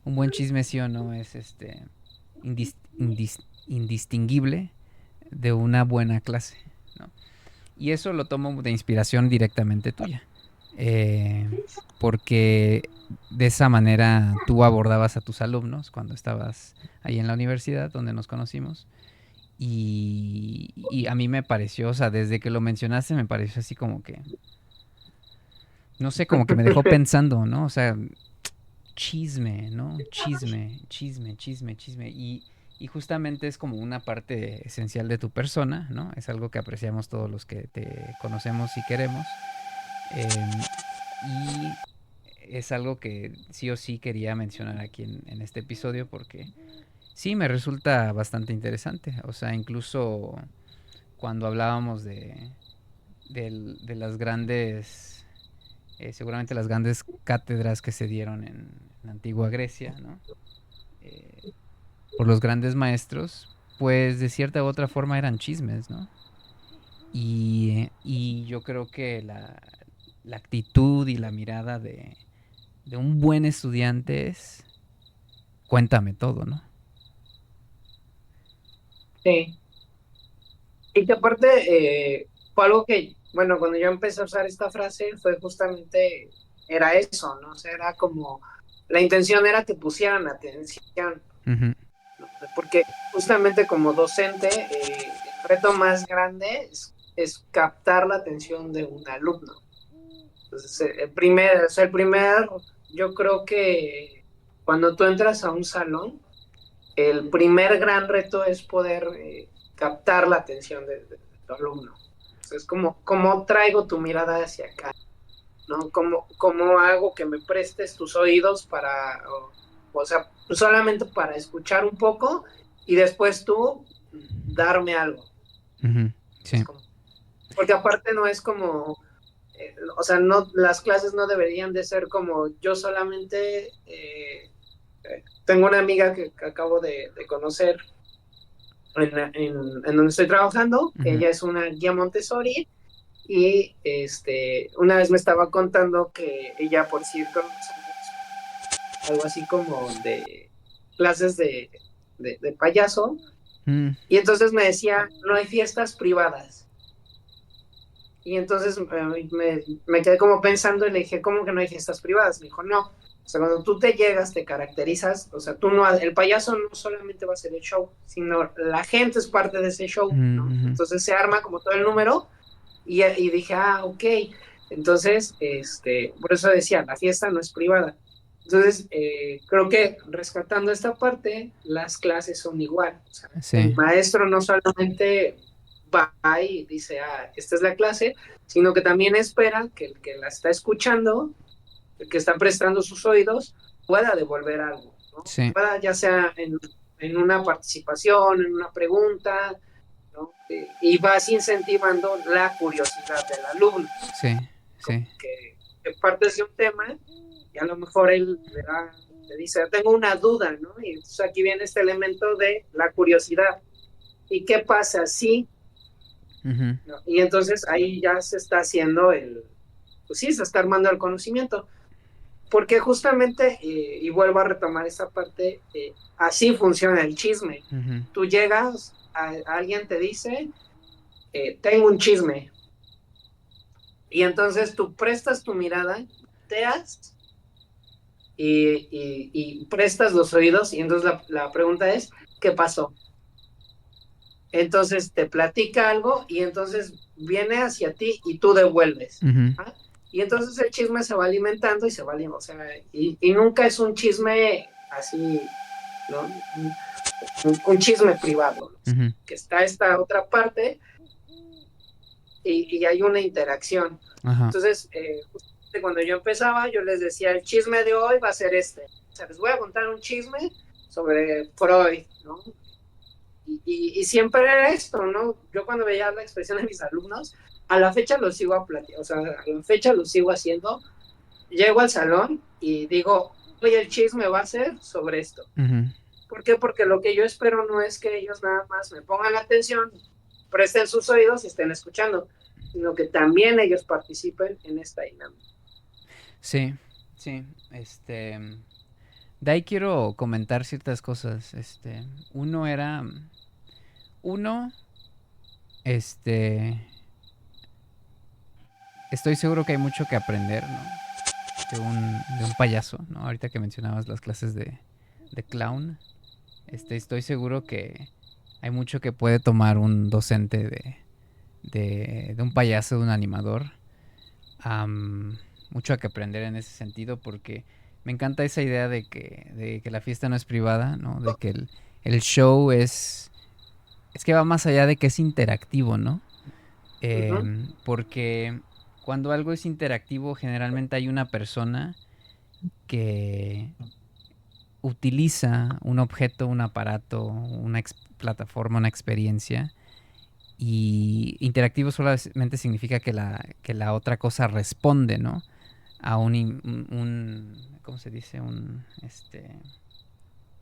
un buen chisme, sí o no, es indis- indistinguible de una buena clase, ¿no? Y eso lo tomo de inspiración directamente tuya. Eh, Porque de esa manera tú abordabas a tus alumnos cuando estabas ahí en la universidad donde nos conocimos. Y a mí me pareció, o sea, desde que lo mencionaste me pareció así como que, no sé, como que me dejó pensando, ¿no? O sea, chisme, ¿no? Chisme, chisme, chisme, chisme. Y justamente es como una parte esencial de tu persona, ¿no? Es algo que apreciamos todos los que te conocemos y queremos. Y es algo que sí o sí quería mencionar aquí en este episodio porque sí me resulta bastante interesante. O sea, incluso cuando hablábamos de las grandes, seguramente las grandes cátedras que se dieron en la antigua Grecia, ¿no? Eh, por los grandes maestros, pues de cierta u otra forma eran chismes, ¿no? Y yo creo que la actitud y la mirada de un buen estudiante es cuéntame todo, ¿no? Sí. Y que aparte, fue algo que, bueno, cuando yo empecé a usar esta frase, fue justamente, era eso, ¿no? O sea, era como, la intención era que pusieran atención, Ujú. ¿no? Porque justamente como docente, el reto más grande es captar la atención de un alumno. Entonces, yo creo que cuando tú entras a un salón, el primer gran reto es poder captar la atención de tu alumno. Es como, ¿cómo traigo tu mirada hacia acá? ¿No? ¿Cómo hago que me prestes tus oídos para, o sea, solamente para escuchar un poco y después tú darme algo? Ujú. Es Sí. como, porque aparte no es como, o sea, no, las clases no deberían de ser como yo solamente, tengo una amiga que acabo de conocer en donde estoy trabajando, que Ujú. ella es una guía Montessori, y una vez me estaba contando que ella por ciertos años, algo así como de clases de payaso, Mm. y entonces me decía, no hay fiestas privadas. Y entonces me quedé como pensando y le dije, ¿cómo que no hay fiestas privadas? Me dijo, no. O sea, cuando tú te llegas, te caracterizas, o sea, tú no, el payaso no solamente va a ser el show, sino la gente es parte de ese show, ¿no? Ujú. Entonces se arma como todo el número y dije, ok. Entonces, por eso decía, la fiesta no es privada. Entonces, creo que rescatando esta parte, las clases son igual. O sea, el Sí. maestro no solamente va y dice, esta es la clase, sino que también espera que el que la está escuchando, el que está prestando sus oídos, pueda devolver algo, ¿no? Sí. Pueda, ya sea en una participación, en una pregunta, ¿no? Y vas incentivando la curiosidad del alumno, Sí. como Sí. que partes de un tema y a lo mejor él le dice, tengo una duda, ¿no? Y entonces aquí viene este elemento de la curiosidad. ¿Y qué pasa si? Ujú. ¿No? Y entonces ahí ya se está haciendo pues sí, se está armando el conocimiento. Porque justamente, y vuelvo a retomar esa parte, así funciona el chisme. Ujú. Tú llegas, alguien te dice, tengo un chisme, y entonces tú prestas tu mirada, teas y prestas los oídos, y entonces la pregunta es, ¿qué pasó? Entonces te platica algo y entonces viene hacia ti y tú devuelves. Ujú, ¿Ah? Y entonces el chisme se va alimentando y se va alimentando, o sea, y nunca es un chisme así, ¿no? Un chisme privado, ¿no? ujú. Que está esta otra parte y hay una interacción. Ajá. Entonces, justamente cuando yo empezaba, yo les decía, el chisme de hoy va a ser este. O sea, les voy a contar un chisme sobre Freud, ¿no? Y siempre era esto, ¿no? Yo cuando veía la expresión de mis alumnos, a la fecha lo sigo o sea, a la fecha lo sigo haciendo. Llego al salón y digo, hoy el chisme va a ser sobre esto. Ujú. ¿Por qué? Porque lo que yo espero no es que ellos nada más me pongan atención, presten sus oídos y estén escuchando, sino que también ellos participen en esta dinámica. Sí, sí. De ahí quiero comentar ciertas cosas. Uno era. Uno, este. Estoy seguro que hay mucho que aprender, ¿no? De un payaso, ¿no? Ahorita que mencionabas las clases de clown. Estoy seguro que hay mucho que puede tomar un docente de un payaso, de un animador. Am, Mucho que aprender en ese sentido porque me encanta esa idea de que la fiesta no es privada, ¿no? De que el show es que va más allá de que es interactivo, ¿no? Ujú. Porque cuando algo es interactivo generalmente hay una persona que utiliza un objeto, un aparato, una plataforma, una experiencia. Y interactivo solamente significa que la otra cosa responde, ¿no? A ¿cómo se dice?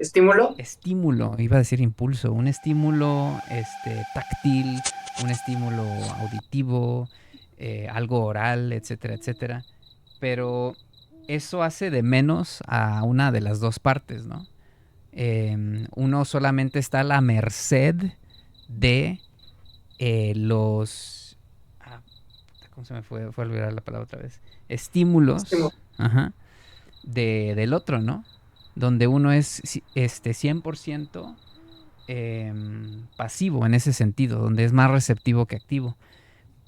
¿Estímulo? Estímulo, iba a decir impulso, un estímulo táctil, un estímulo auditivo, algo oral, etcétera, etcétera. Pero eso hace de menos a una de las dos partes, ¿no? Uno solamente está a la merced de los... ah, ¿Cómo se me fue a olvidar la palabra otra vez? Estímulo. Estímulos, ajá, del otro, ¿no? Donde uno es 100% pasivo en ese sentido, donde es más receptivo que activo.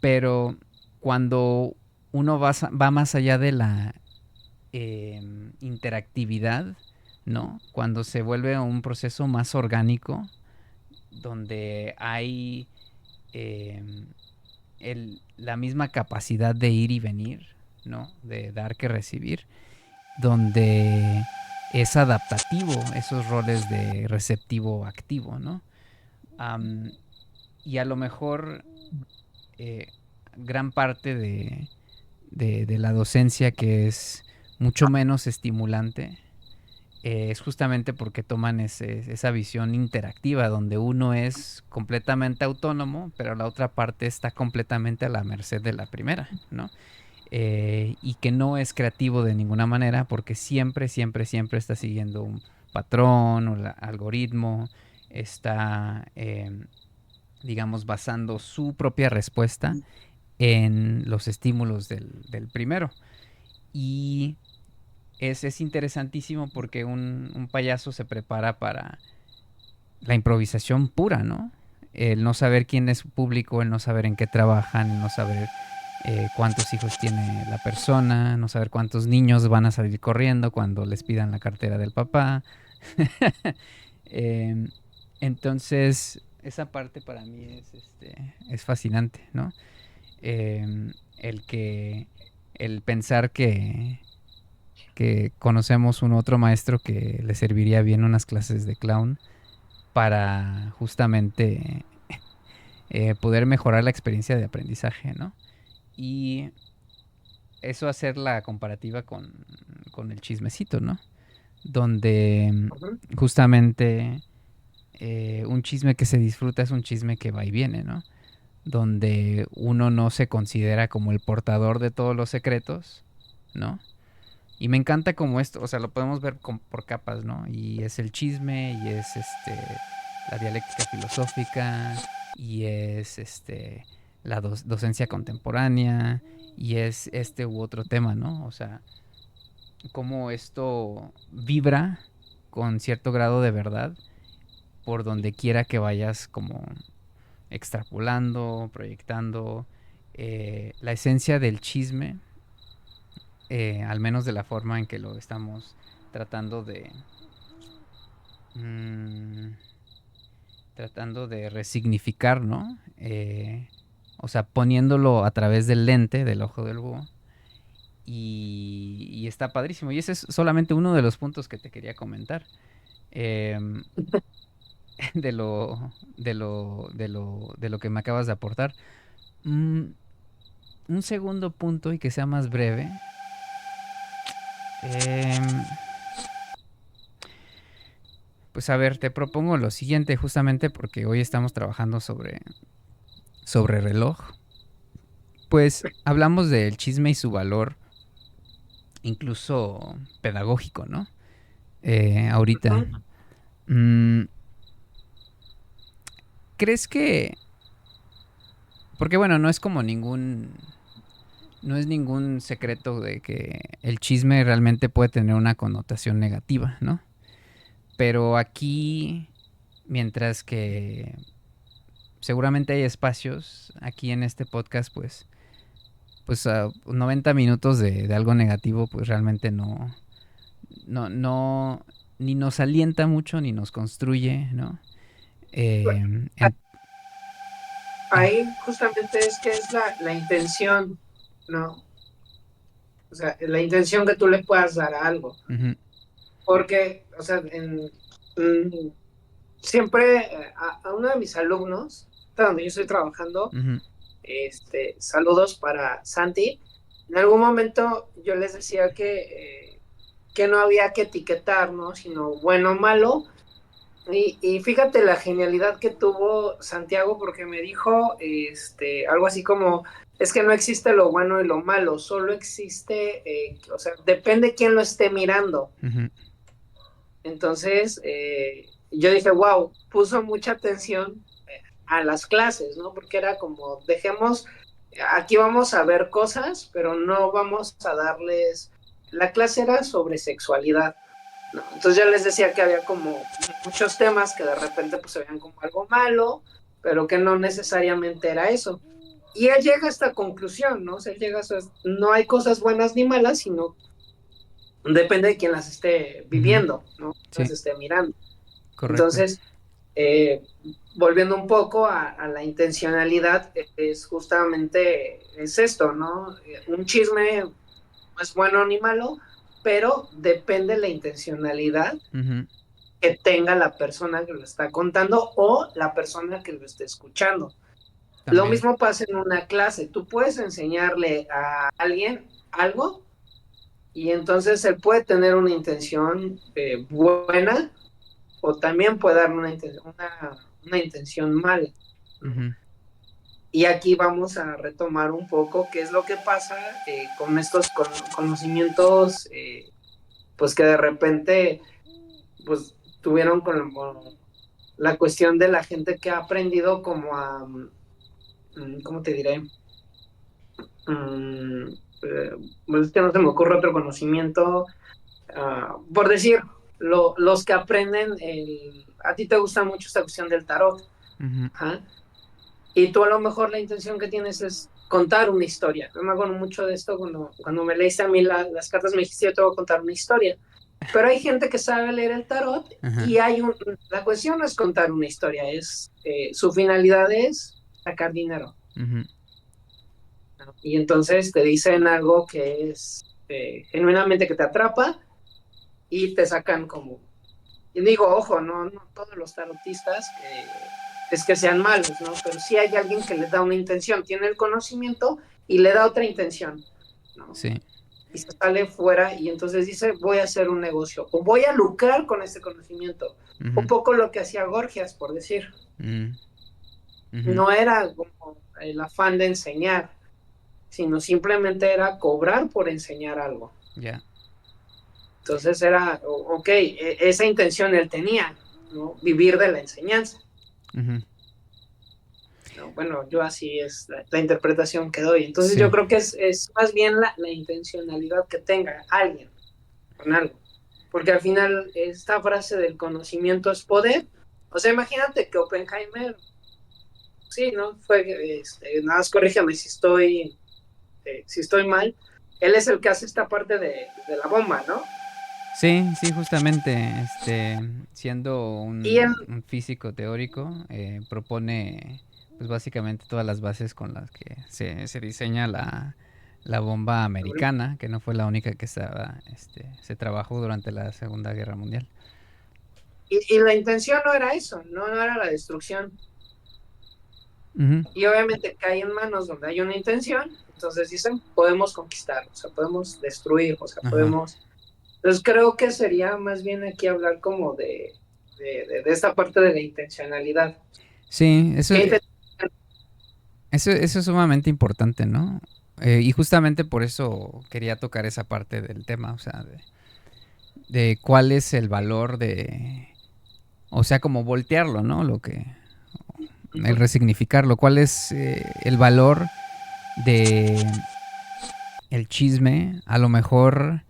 Pero cuando uno va más allá de la interactividad, ¿no? Cuando se vuelve un proceso más orgánico, donde hay eh, la misma capacidad de ir y venir, ¿no? De dar que recibir, donde es adaptativo esos roles de receptivo activo, ¿no? Am, y a lo mejor eh, gran parte de la docencia que es mucho menos estimulante es justamente porque toman esa visión interactiva donde uno es completamente autónomo, pero la otra parte está completamente a la merced de la primera, ¿no? Y que no es creativo de ninguna manera porque siempre, siempre, siempre está siguiendo un patrón o algoritmo, está, digamos, basando su propia respuesta en los estímulos del primero. Y es interesantísimo porque un payaso se prepara para la improvisación pura, ¿no? El no saber quién es su público, el no saber en qué trabajan, el no saber cuántos hijos tiene la persona, no saber cuántos niños van a salir corriendo cuando les pidan la cartera del papá. Eh, entonces, esa parte para mí es fascinante, ¿no? El el pensar que conocemos un otro maestro que le serviría bien unas clases de clown para justamente poder mejorar la experiencia de aprendizaje, ¿no? Y eso hacer la comparativa con el chismecito, ¿no? Donde Ujú. justamente un chisme que se disfruta es un chisme que va y viene, ¿no? Donde uno no se considera como el portador de todos los secretos, ¿no? Y me encanta como esto, o sea, lo podemos ver por capas, ¿no? Y es el chisme y es la dialéctica filosófica, y es la docencia contemporánea, y es este u otro tema, ¿no? O sea, cómo esto vibra con cierto grado de verdad por donde quiera que vayas como extrapolando, proyectando. La esencia del chisme, al menos de la forma en que lo estamos tratando mmm, tratando de resignificar, ¿no? O sea, poniéndolo a través del lente del ojo del búho. Y está padrísimo. Y ese es solamente uno de los puntos que te quería comentar. Eh, de lo que me acabas de aportar. Un segundo punto y que sea más breve. Eh, pues a ver, te propongo lo siguiente justamente porque hoy estamos trabajando sobre reloj. Pues hablamos del chisme y su valor, incluso pedagógico, ¿no? Ahorita. Mm, ¿Crees que...? Porque bueno, no es como ningún... No es ningún secreto de que el chisme realmente puede tener una connotación negativa, ¿no? Pero aquí, mientras que seguramente hay espacios, aquí en este podcast, pues 90 minutos de algo negativo, pues realmente no, ni nos alienta mucho, ni nos construye, ¿no? Eh, en- Ahí justamente es que es la intención, ¿no? O sea, la intención que tú le puedas dar a algo. Ujú, Porque, o sea, siempre a uno de mis alumnos, donde yo estoy trabajando, ujú, saludos para Santi. En algún momento yo les decía que no había que etiquetar, ¿no? Sino bueno o malo. Y fíjate la genialidad que tuvo Santiago porque me dijo algo así como, es que no existe lo bueno y lo malo, solo existe, o sea, depende quién lo esté mirando. ujú. Entonces, yo dije, wow, puso mucha atención a las clases, ¿no? Porque era como, dejemos, aquí vamos a ver cosas, pero no vamos a darles, la clase era sobre sexualidad, ¿no? Entonces ya les decía que había como muchos temas que de repente pues se veían como algo malo, pero que no necesariamente era eso. Y él llega a esta conclusión, ¿no? O sea, él llega a no hay cosas buenas ni malas, sino depende de quién las esté Ujú. viviendo, ¿no? Las Sí, esté mirando. correcto. Entonces, eh, volviendo un poco a la intencionalidad, es justamente, es esto, ¿no? Un chisme no es bueno ni malo, pero depende de la intencionalidad Ujú. que tenga la persona que lo está contando o la persona que lo esté escuchando. Lo También. mismo pasa en una clase. Tú puedes enseñarle a alguien algo y entonces él puede tener una intención buena o también puede dar una intención mala, ¿no? Ujú. Y aquí vamos a retomar un poco qué es lo que pasa con estos conocimientos, pues que de repente, pues tuvieron con la cuestión de la gente que ha aprendido como a, ¿cómo te diré? Mm, eh, pues es que no se me ocurre otro conocimiento. Por decir, los que aprenden, a ti te gusta mucho esta cuestión del tarot, Ujú. ¿ah? Y tú a lo mejor la intención que tienes es contar una historia. Yo me acuerdo mucho de esto cuando me leíste a mí las cartas, me dijiste, yo te voy a contar una historia. Pero hay gente que sabe leer el tarot Ajá. y la cuestión no es contar una historia, su finalidad es sacar dinero, Ujú. ¿no? Y entonces te dicen algo que es genuinamente que te atrapa y te sacan como... Y digo, ojo, no todos los tarotistas es que sean malos, ¿no? Pero sí hay alguien que le da una intención, tiene el conocimiento y le da otra intención, ¿no? Sí. Y se sale fuera y entonces dice, voy a hacer un negocio o voy a lucrar con este conocimiento. Un Ujú. poco lo que hacía Gorgias, por decir. Mm. Ujú. No era como el afán de enseñar, sino simplemente era cobrar por enseñar algo. Ya. Entonces era, ok, esa intención él tenía. ¿no? Vivir de la enseñanza. Ujú. ¿No? Bueno, yo así es la interpretación que doy. Entonces Sí, yo creo que es más bien la intencionalidad que tenga alguien con algo. Porque al final esta frase del conocimiento es poder. O sea, imagínate que Oppenheimer, sí, ¿no? Fue, nada más corrígeme si estoy mal. Él es el que hace esta parte de la bomba, ¿no? sí, sí, justamente, siendo Y él, un físico teórico, propone, pues básicamente todas las bases con las que se diseña la bomba americana, que no fue la única que se trabajó durante la Segunda Guerra Mundial. y la intención no era eso, no era la destrucción. Ujú. Y obviamente cae en manos donde hay una intención, entonces dicen, podemos conquistar, o sea, podemos destruir, o sea, Ajá. podemos... Entonces creo que sería más bien aquí hablar como de esta parte de la intencionalidad. Sí, ¿Qué eso es sumamente importante, ¿no? Y justamente por eso quería tocar esa parte del tema, o sea, de cuál es el valor de, o sea, como voltearlo, ¿no? El resignificarlo, cuál es el valor de el chisme, a lo mejor,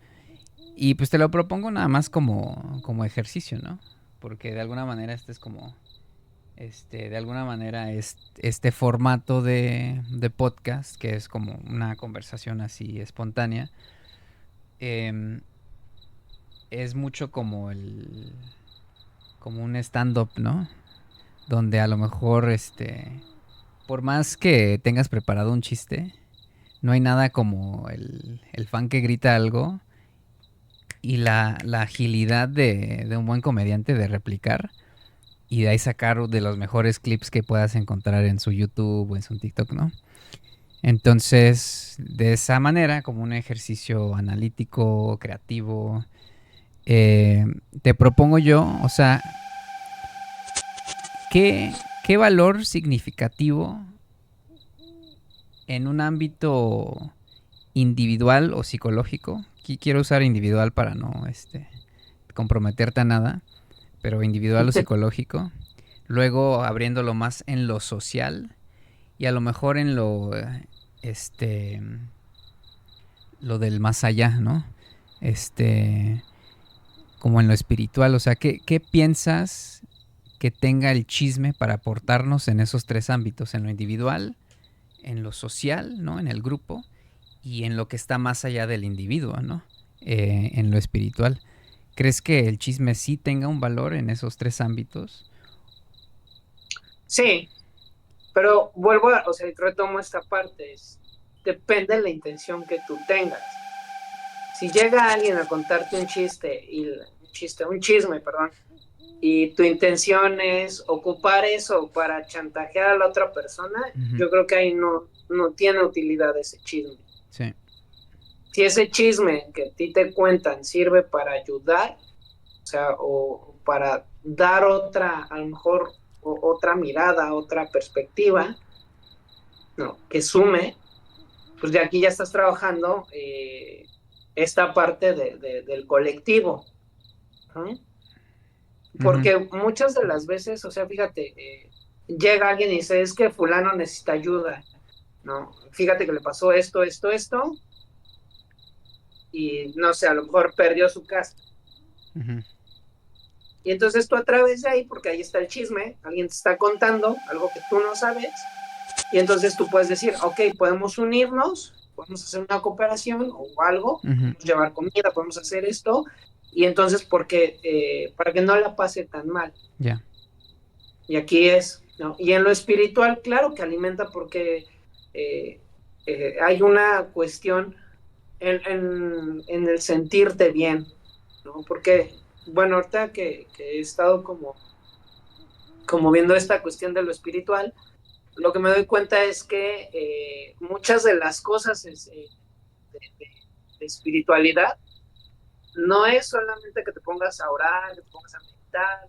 y pues te lo propongo nada más como ejercicio, ¿no? Porque de alguna manera este es como, de alguna manera este formato de podcast, que es como una conversación así espontánea, eh, es mucho como un stand-up, ¿no? Donde a lo mejor, por más que tengas preparado un chiste, no hay nada como el fan que grita algo y la agilidad de un buen comediante de replicar y de ahí sacar de los mejores clips que puedas encontrar en su YouTube o en su TikTok, ¿no? Entonces, de esa manera, como un ejercicio analítico, creativo, eh, te propongo yo, o sea, ¿qué valor significativo en un ámbito individual o psicológico? Aquí quiero usar individual para no comprometerte a nada, pero individual o psicológico. Luego abriéndolo más en lo social y a lo mejor en este, lo del más allá, ¿no? Este, como en lo espiritual. O sea, ¿qué piensas que tenga el chisme para aportarnos en esos tres ámbitos? En lo individual, en lo social, ¿no? En el grupo y en lo que está más allá del individuo, ¿no? En lo espiritual. ¿Crees que el chisme sí tenga un valor en esos tres ámbitos? Sí, pero o sea, retomo esta parte, depende de la intención que tú tengas. Si llega alguien a contarte un chisme, perdón, y tu intención es ocupar eso para chantajear a la otra persona, Ujú. yo creo que ahí no tiene utilidad ese chisme. Sí. Si ese chisme que a ti te cuentan sirve para ayudar, o sea, o para dar otra, a lo mejor, otra mirada, otra perspectiva, no, que sume, pues de aquí ya estás trabajando esta parte del colectivo, ¿no? Ujú. Porque muchas de las veces, o sea, fíjate, llega alguien y dice, es que fulano necesita ayuda, ¿no? Fíjate que le pasó esto, y no sé, a lo mejor perdió su casa. Ujú. Y entonces tú a través de ahí, porque ahí está el chisme, alguien te está contando algo que tú no sabes, y entonces tú puedes decir, ok, podemos unirnos, podemos hacer una cooperación o algo, Ujú. podemos llevar comida, podemos hacer esto, y entonces porque para que no la pase tan mal. Ya. Y aquí es, ¿no? Y en lo espiritual, claro que alimenta porque eh, hay una cuestión en el sentirte bien, ¿no? Porque, bueno, ahorita que he estado como viendo esta cuestión de lo espiritual, lo que me doy cuenta es que muchas de las cosas de espiritualidad no es solamente que te pongas a orar, que te pongas a meditar,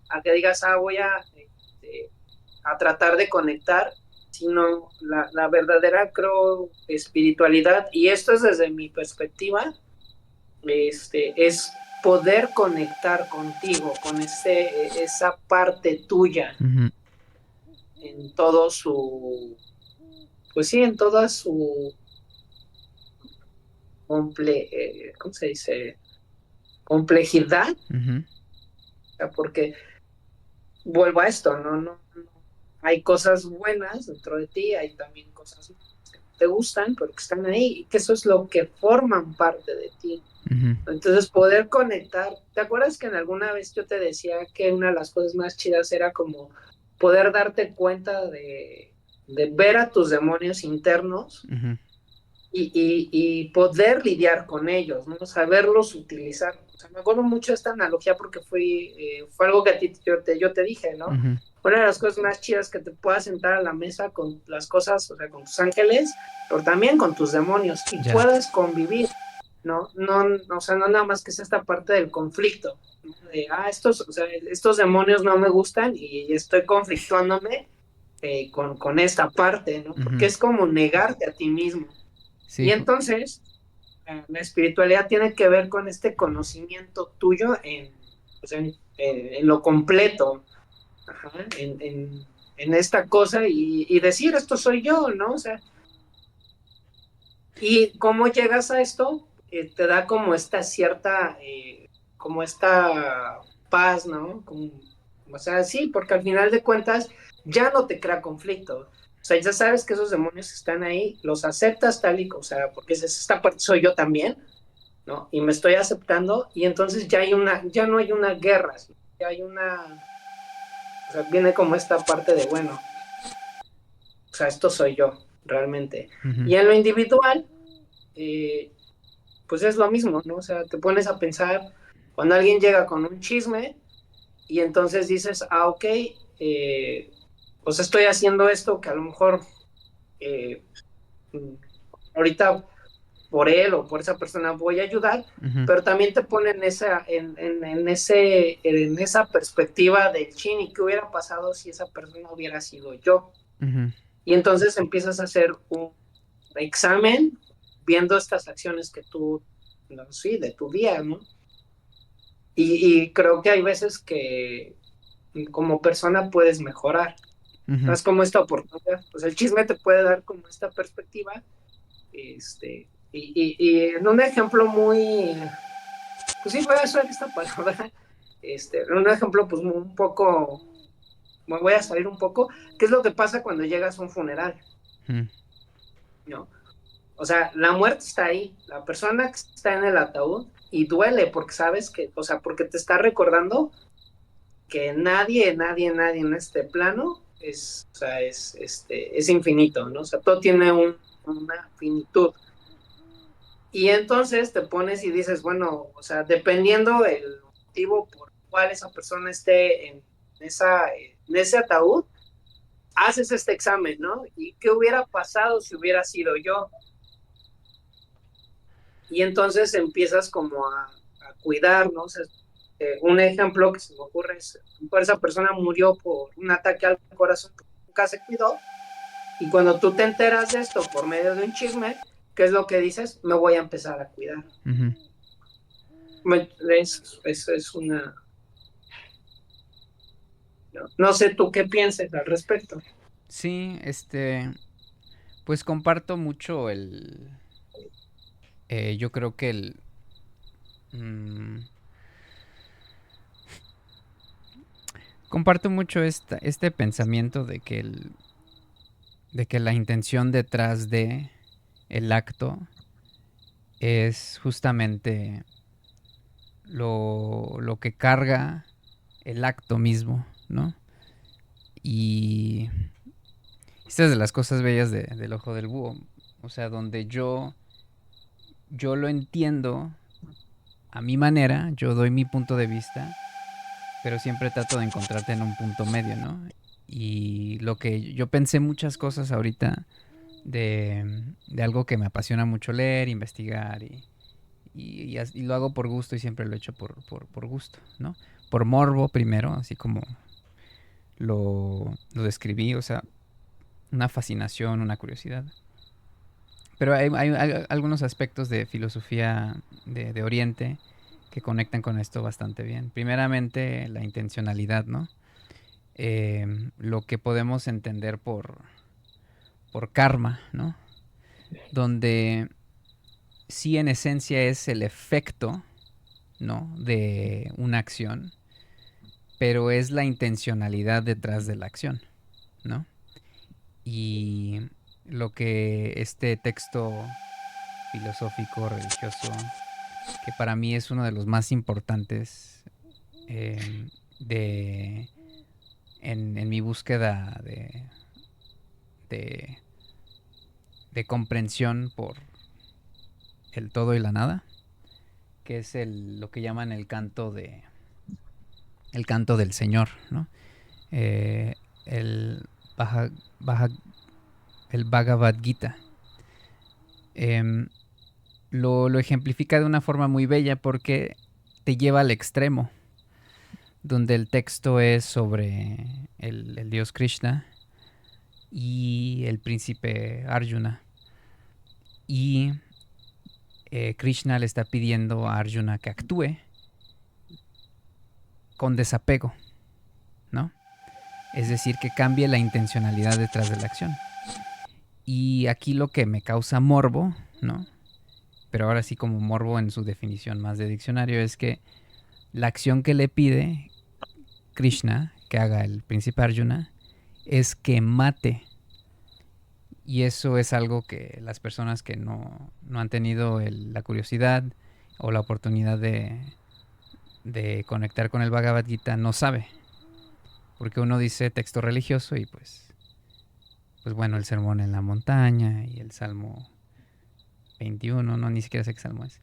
a que digas, voy a tratar de conectar, sino la verdadera, creo, espiritualidad, y esto es desde mi perspectiva, es poder conectar contigo, con esa parte tuya Ujú. en todo su, pues sí, en toda su ¿cómo se dice? Complejidad, Ujú. o sea, porque vuelvo a esto, no, hay cosas buenas dentro de ti, hay también cosas malas que no te gustan, pero que están ahí, y que eso es lo que forman parte de ti. Ujú. Entonces, poder conectar, ¿te acuerdas que en alguna vez yo te decía que una de las cosas más chidas era como poder darte cuenta de ver a tus demonios internos Ujú. y poder lidiar con ellos, ¿no? Saberlos utilizar. O sea, me acuerdo mucho de esta analogía porque fue algo que a ti yo te dije, ¿no? Ujú. Una de las cosas más chidas que te puedas sentar a la mesa con las cosas, o sea, con tus ángeles, pero también con tus demonios y Ya. puedas convivir, ¿no? No, o sea, no nada más que es esta parte del conflicto, ¿no? De, o sea, estos demonios no me gustan y estoy conflictuándome con esta parte, ¿no? Porque Ujú. es como negarte a ti mismo. Y Sí. entonces, la espiritualidad tiene que ver con este conocimiento tuyo pues en lo completo, ajá, en esta cosa y decir, esto soy yo, ¿no? O sea, y cómo llegas a esto, te da como esta cierta, como esta paz, ¿no? O sea, sí, porque al final de cuentas ya no te crea conflicto. O sea, ya sabes que esos demonios están ahí, los aceptas tal y, o sea, porque esta parte soy yo también, ¿no? Y me estoy aceptando y entonces ya no hay una guerra, ¿sí? Ya hay o sea, viene como esta parte de, bueno, o sea, esto soy yo, realmente. Ujú. Y en lo individual, eh, pues es lo mismo, ¿no? O sea, te pones a pensar cuando alguien llega con un chisme y entonces dices, ok, pues estoy haciendo esto que a lo mejor eh, ahorita por él o por esa persona voy a ayudar, Ujú. pero también te pone en esa perspectiva del chin y qué hubiera pasado si esa persona hubiera sido yo. Ujú. Y entonces empiezas a hacer un examen viendo estas acciones que tú, no, sí, de tu día, ¿no? Y creo que hay veces que como persona puedes mejorar. Ujú. Es como esta oportunidad. Pues el chisme te puede dar como esta perspectiva. Y en un ejemplo muy, pues sí, voy a usar esta palabra. Un ejemplo, pues un poco, me voy a salir un poco. ¿Qué es lo que pasa cuando llegas a un funeral? Ujú. ¿No? O sea, la muerte está ahí, la persona que está en el ataúd y duele porque sabes que, o sea, porque te está recordando que nadie en este plano o sea, es infinito, ¿no? O sea, todo tiene una finitud. Y entonces te pones y dices, bueno, o sea, dependiendo el motivo por el cual esa persona esté en ese ataúd, haces este examen, ¿no? ¿Y qué hubiera pasado si hubiera sido yo? Y entonces empiezas como a cuidar, ¿no? O sea, un ejemplo que se me ocurre es, esa persona murió por un ataque al corazón que nunca se cuidó, y cuando tú te enteras de esto por medio de un chisme, ¿qué es lo que dices? Me voy a empezar a cuidar. Ujú. Es una... No sé tú qué pienses al respecto. Sí, pues comparto mucho yo creo que mm, comparto mucho este pensamiento de que la intención detrás de el acto es justamente lo que carga el acto mismo, ¿no? Y esta es de las cosas bellas del ojo del búho, o sea, donde yo lo entiendo a mi manera, yo doy mi punto de vista, pero siempre trato de encontrarte en un punto medio, ¿no? Y lo que yo pensé muchas cosas ahorita de algo que me apasiona mucho leer, investigar y lo hago por gusto y siempre lo he hecho por gusto, ¿no? Por morbo primero, así como lo describí, o sea, una fascinación, una curiosidad. Pero hay algunos aspectos de filosofía de Oriente que conectan con esto bastante bien. Primeramente, la intencionalidad, ¿no? Lo que podemos entender por karma, ¿no? Donde sí en esencia es el efecto, ¿no? De una acción, pero es la intencionalidad detrás de la acción, ¿no? Y lo que este texto filosófico, religioso, que para mí es uno de los más importantes de, en mi búsqueda de, de comprensión por el todo y la nada, que es lo que llaman el canto del Señor, ¿no? El, Baja, Baja, el Bhagavad Gita. Eh, lo ejemplifica de una forma muy bella porque te lleva al extremo, donde el texto es sobre el dios Krishna y el príncipe Arjuna. Y Krishna le está pidiendo a Arjuna que actúe con desapego, ¿no? Es decir, que cambie la intencionalidad detrás de la acción. Y aquí lo que me causa morbo, ¿no? Pero ahora sí como morbo en su definición más de diccionario, es que la acción que le pide Krishna que haga el príncipe Arjuna es que mate. Y eso es algo que las personas que no han tenido la curiosidad o la oportunidad de conectar con el Bhagavad Gita no sabe. Porque uno dice texto religioso y pues bueno, el sermón en la montaña y el Salmo 21, no, ni siquiera sé qué salmo es.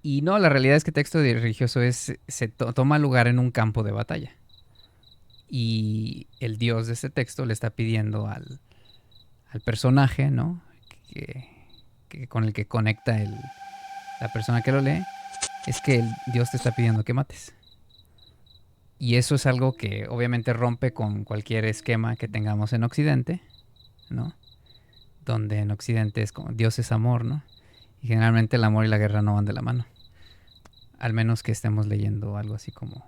Y no, la realidad es que texto religioso toma lugar en un campo de batalla. Y el dios de ese texto le está pidiendo al personaje, ¿no? Con el que conecta la persona que lo lee, es que el dios te está pidiendo que mates. Y eso es algo que obviamente rompe con cualquier esquema que tengamos en Occidente, ¿no? Donde en Occidente es como Dios es amor, ¿no? Y generalmente el amor y la guerra no van de la mano. Al menos que estemos leyendo algo así como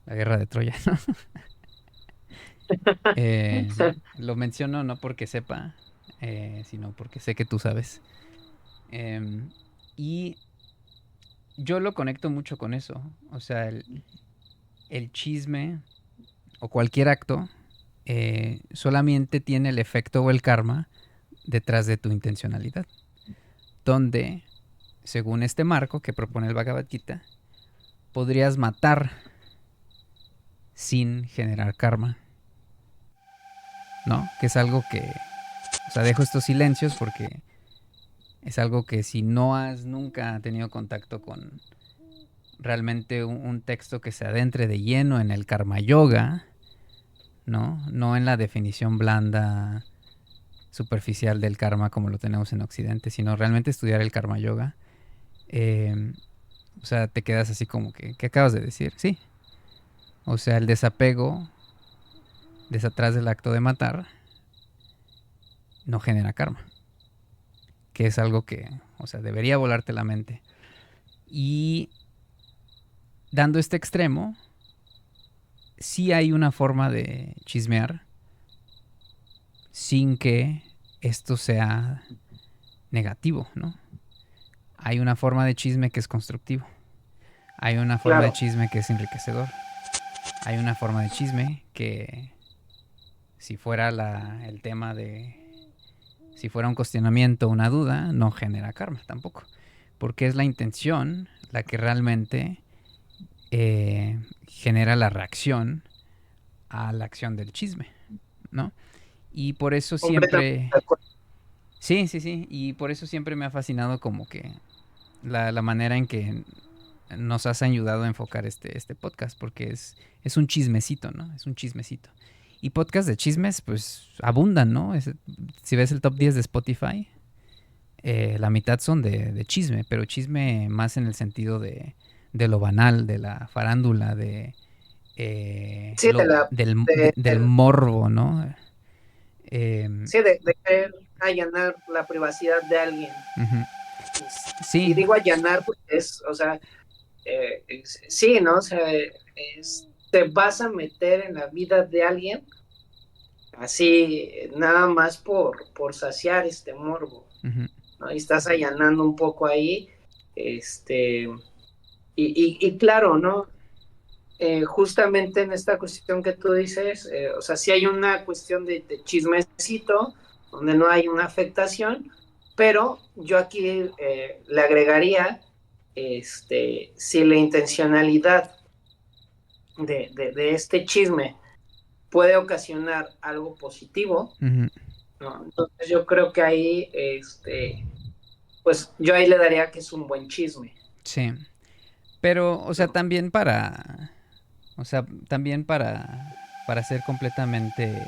la guerra de Troya, ¿no? Lo menciono no porque sepa, sino porque sé que tú sabes. Y yo lo conecto mucho con eso. O sea, el chisme o cualquier acto solamente tiene el efecto o el karma detrás de tu intencionalidad. Donde, según este marco que propone el Bhagavad Gita, podrías matar sin generar karma, ¿no? Que es algo que, o sea, dejo estos silencios porque es algo que si no has nunca tenido contacto con realmente un texto que se adentre de lleno en el karma yoga, ¿no? No en la definición blanda, superficial del karma como lo tenemos en Occidente, sino realmente estudiar el karma yoga. O sea, te quedas así como que, ¿qué acabas de decir? Sí. O sea, el desapego detrás del acto de matar no genera karma. Que es algo que, o sea, debería volarte la mente. Y dando este extremo, sí hay una forma de chismear sin que esto sea negativo, ¿no? Hay una forma de chisme que es constructivo. Hay una forma de chisme que es enriquecedor. Hay una forma de chisme que, si fuera el tema de... Si fuera un cuestionamiento, una duda, no genera karma tampoco. Porque es la intención la que realmente genera la reacción a la acción del chisme, ¿no? Y por eso siempre... Sí, sí, sí. Y por eso siempre me ha fascinado como que la manera en que nos has ayudado a enfocar este podcast, porque es un chismecito, ¿no? Es un chismecito. Y podcasts de chismes, pues, abundan, ¿no? Si ves el top 10 de Spotify, la mitad son de chisme, pero chisme más en el sentido de lo banal, de la farándula, Sí, del morbo, ¿no? Sí, de querer allanar la privacidad de alguien. Uh-huh. y Sí. digo allanar porque es, o sea, sí, ¿no? O sea, te vas a meter en la vida de alguien así, nada más por saciar este morbo, Ujú, ¿no? Y estás allanando un poco ahí, este, y claro, ¿no? Justamente en esta cuestión que tú dices, o sea, sí hay una cuestión de chismecito, donde no hay una afectación, pero yo aquí le agregaría, si la intencionalidad de este chisme puede ocasionar algo positivo, ujú. ¿no? Entonces yo creo que ahí, pues yo ahí le daría que es un buen chisme. Sí. Pero, o sea, ¿No? también para... O sea, también para ser completamente...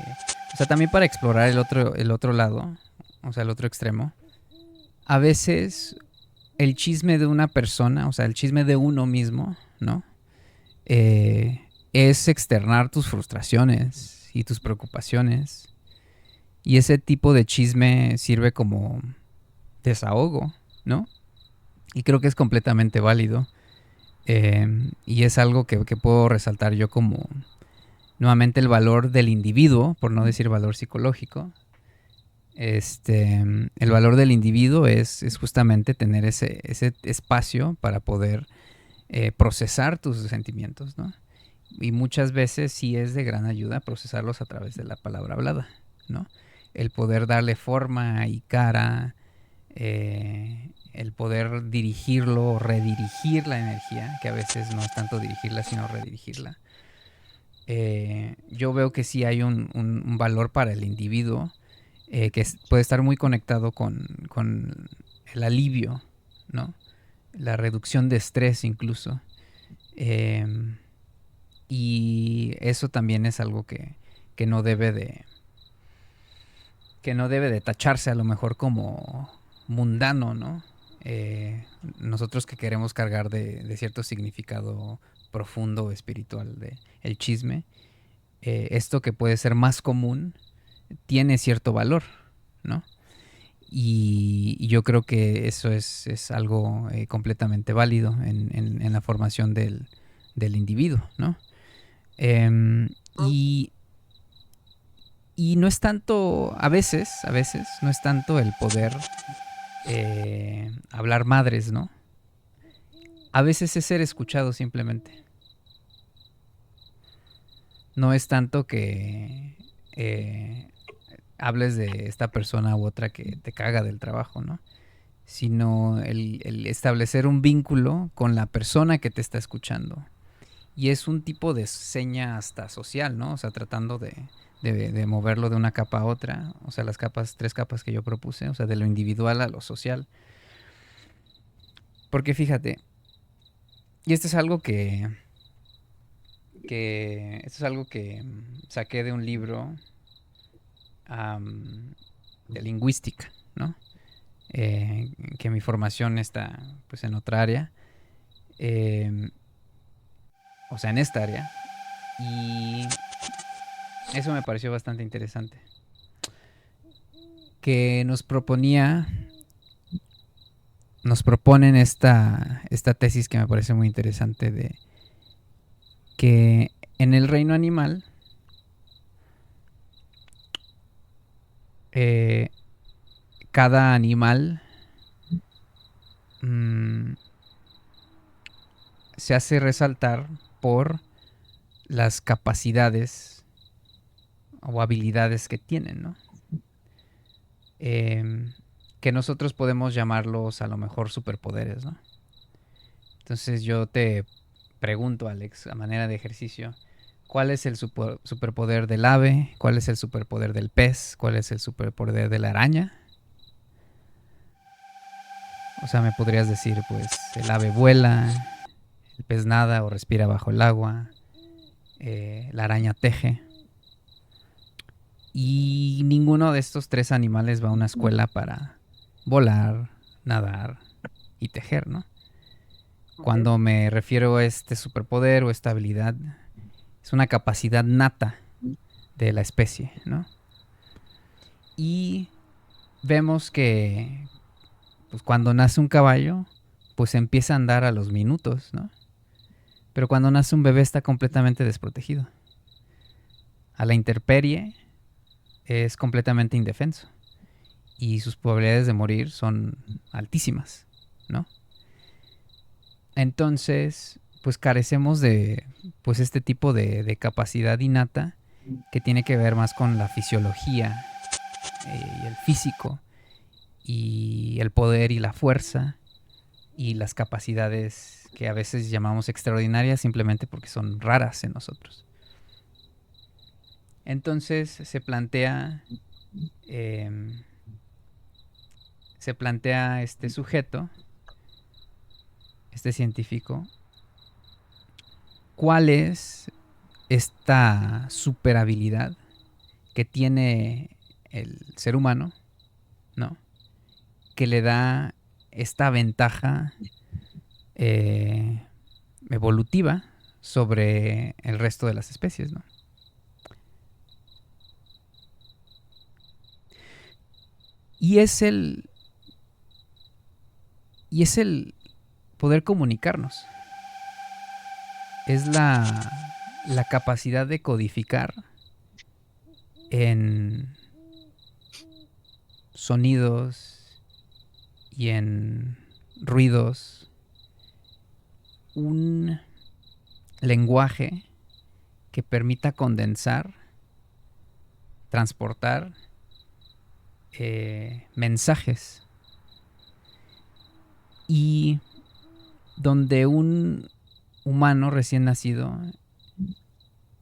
O sea, también para explorar el otro lado, o sea, el otro extremo. A veces el chisme de una persona, o sea, el chisme de uno mismo, ¿no? Es externar tus frustraciones y tus preocupaciones. Y ese tipo de chisme sirve como desahogo, ¿no? Y creo que es completamente válido. Y es algo que puedo resaltar yo como nuevamente el valor del individuo, por no decir valor psicológico. El valor del individuo es justamente tener ese espacio para poder procesar tus sentimientos, ¿no? Y muchas veces sí es de gran ayuda procesarlos a través de la palabra hablada, ¿no? El poder darle forma y cara, el poder dirigirlo o redirigir la energía, que a veces no es tanto dirigirla, sino redirigirla. Yo veo que sí hay un valor para el individuo puede estar muy conectado con el alivio, ¿no? La reducción de estrés incluso. Eh, y eso también es algo que no debe de que no debe de tacharse a lo mejor como mundano, ¿no? Nosotros que queremos cargar de cierto significado profundo o espiritual de el chisme, esto que puede ser más común tiene cierto valor, ¿no? Y yo creo que eso es algo completamente válido en la formación del individuo, ¿no? Em, y, y no es tanto, a veces, no es tanto el poder hablar madres, ¿no? A veces es ser escuchado simplemente. No es tanto que hables de esta persona u otra que te caga del trabajo, ¿no? Sino el establecer un vínculo con la persona que te está escuchando. Y es un tipo de seña hasta social, ¿no? O sea, tratando de moverlo de una capa a otra, o sea, las capas, tres capas que yo propuse, o sea, de lo individual a lo social. Porque fíjate, y esto es algo esto es algo que saqué de un libro de lingüística, ¿no? Que mi formación está pues en otra área, eh, o sea, en esta área, y eso me pareció bastante interesante, que nos proponen esta tesis que me parece muy interesante de que en el reino animal eh, cada animal mmm, se hace resaltar por las capacidades o habilidades que tienen, ¿no? Eh, que nosotros podemos llamarlos a lo mejor superpoderes, ¿no? Entonces yo te pregunto, Alex, a manera de ejercicio, ¿cuál es el superpoder del ave? ¿Cuál es el superpoder del pez? ¿Cuál es el superpoder de la araña? O sea, me podrías decir, pues, el ave vuela, el pez nada o respira bajo el agua, la araña teje. Y ninguno de estos tres animales va a una escuela para volar, nadar y tejer, ¿no? Okay. Cuando me refiero a este superpoder o esta habilidad, es una capacidad nata de la especie, ¿no? Y vemos que pues, cuando nace un caballo, pues empieza a andar a los minutos, ¿no? Pero cuando nace un bebé está completamente desprotegido. A la intemperie es completamente indefenso. Y sus probabilidades de morir son altísimas, ¿no? Entonces, pues carecemos de pues este tipo de capacidad innata que tiene que ver más con la fisiología y el físico y el poder y la fuerza y las capacidades que a veces llamamos extraordinarias simplemente porque son raras en nosotros. Entonces eh, se plantea este sujeto, este científico, cuál es esta super habilidad que tiene el ser humano, ¿no? Que le da esta ventaja eh, evolutiva sobre el resto de las especies, ¿no? Y es el y es el poder comunicarnos. Es la capacidad de codificar en sonidos y en ruidos un lenguaje que permita condensar, transportar mensajes y donde un humano recién nacido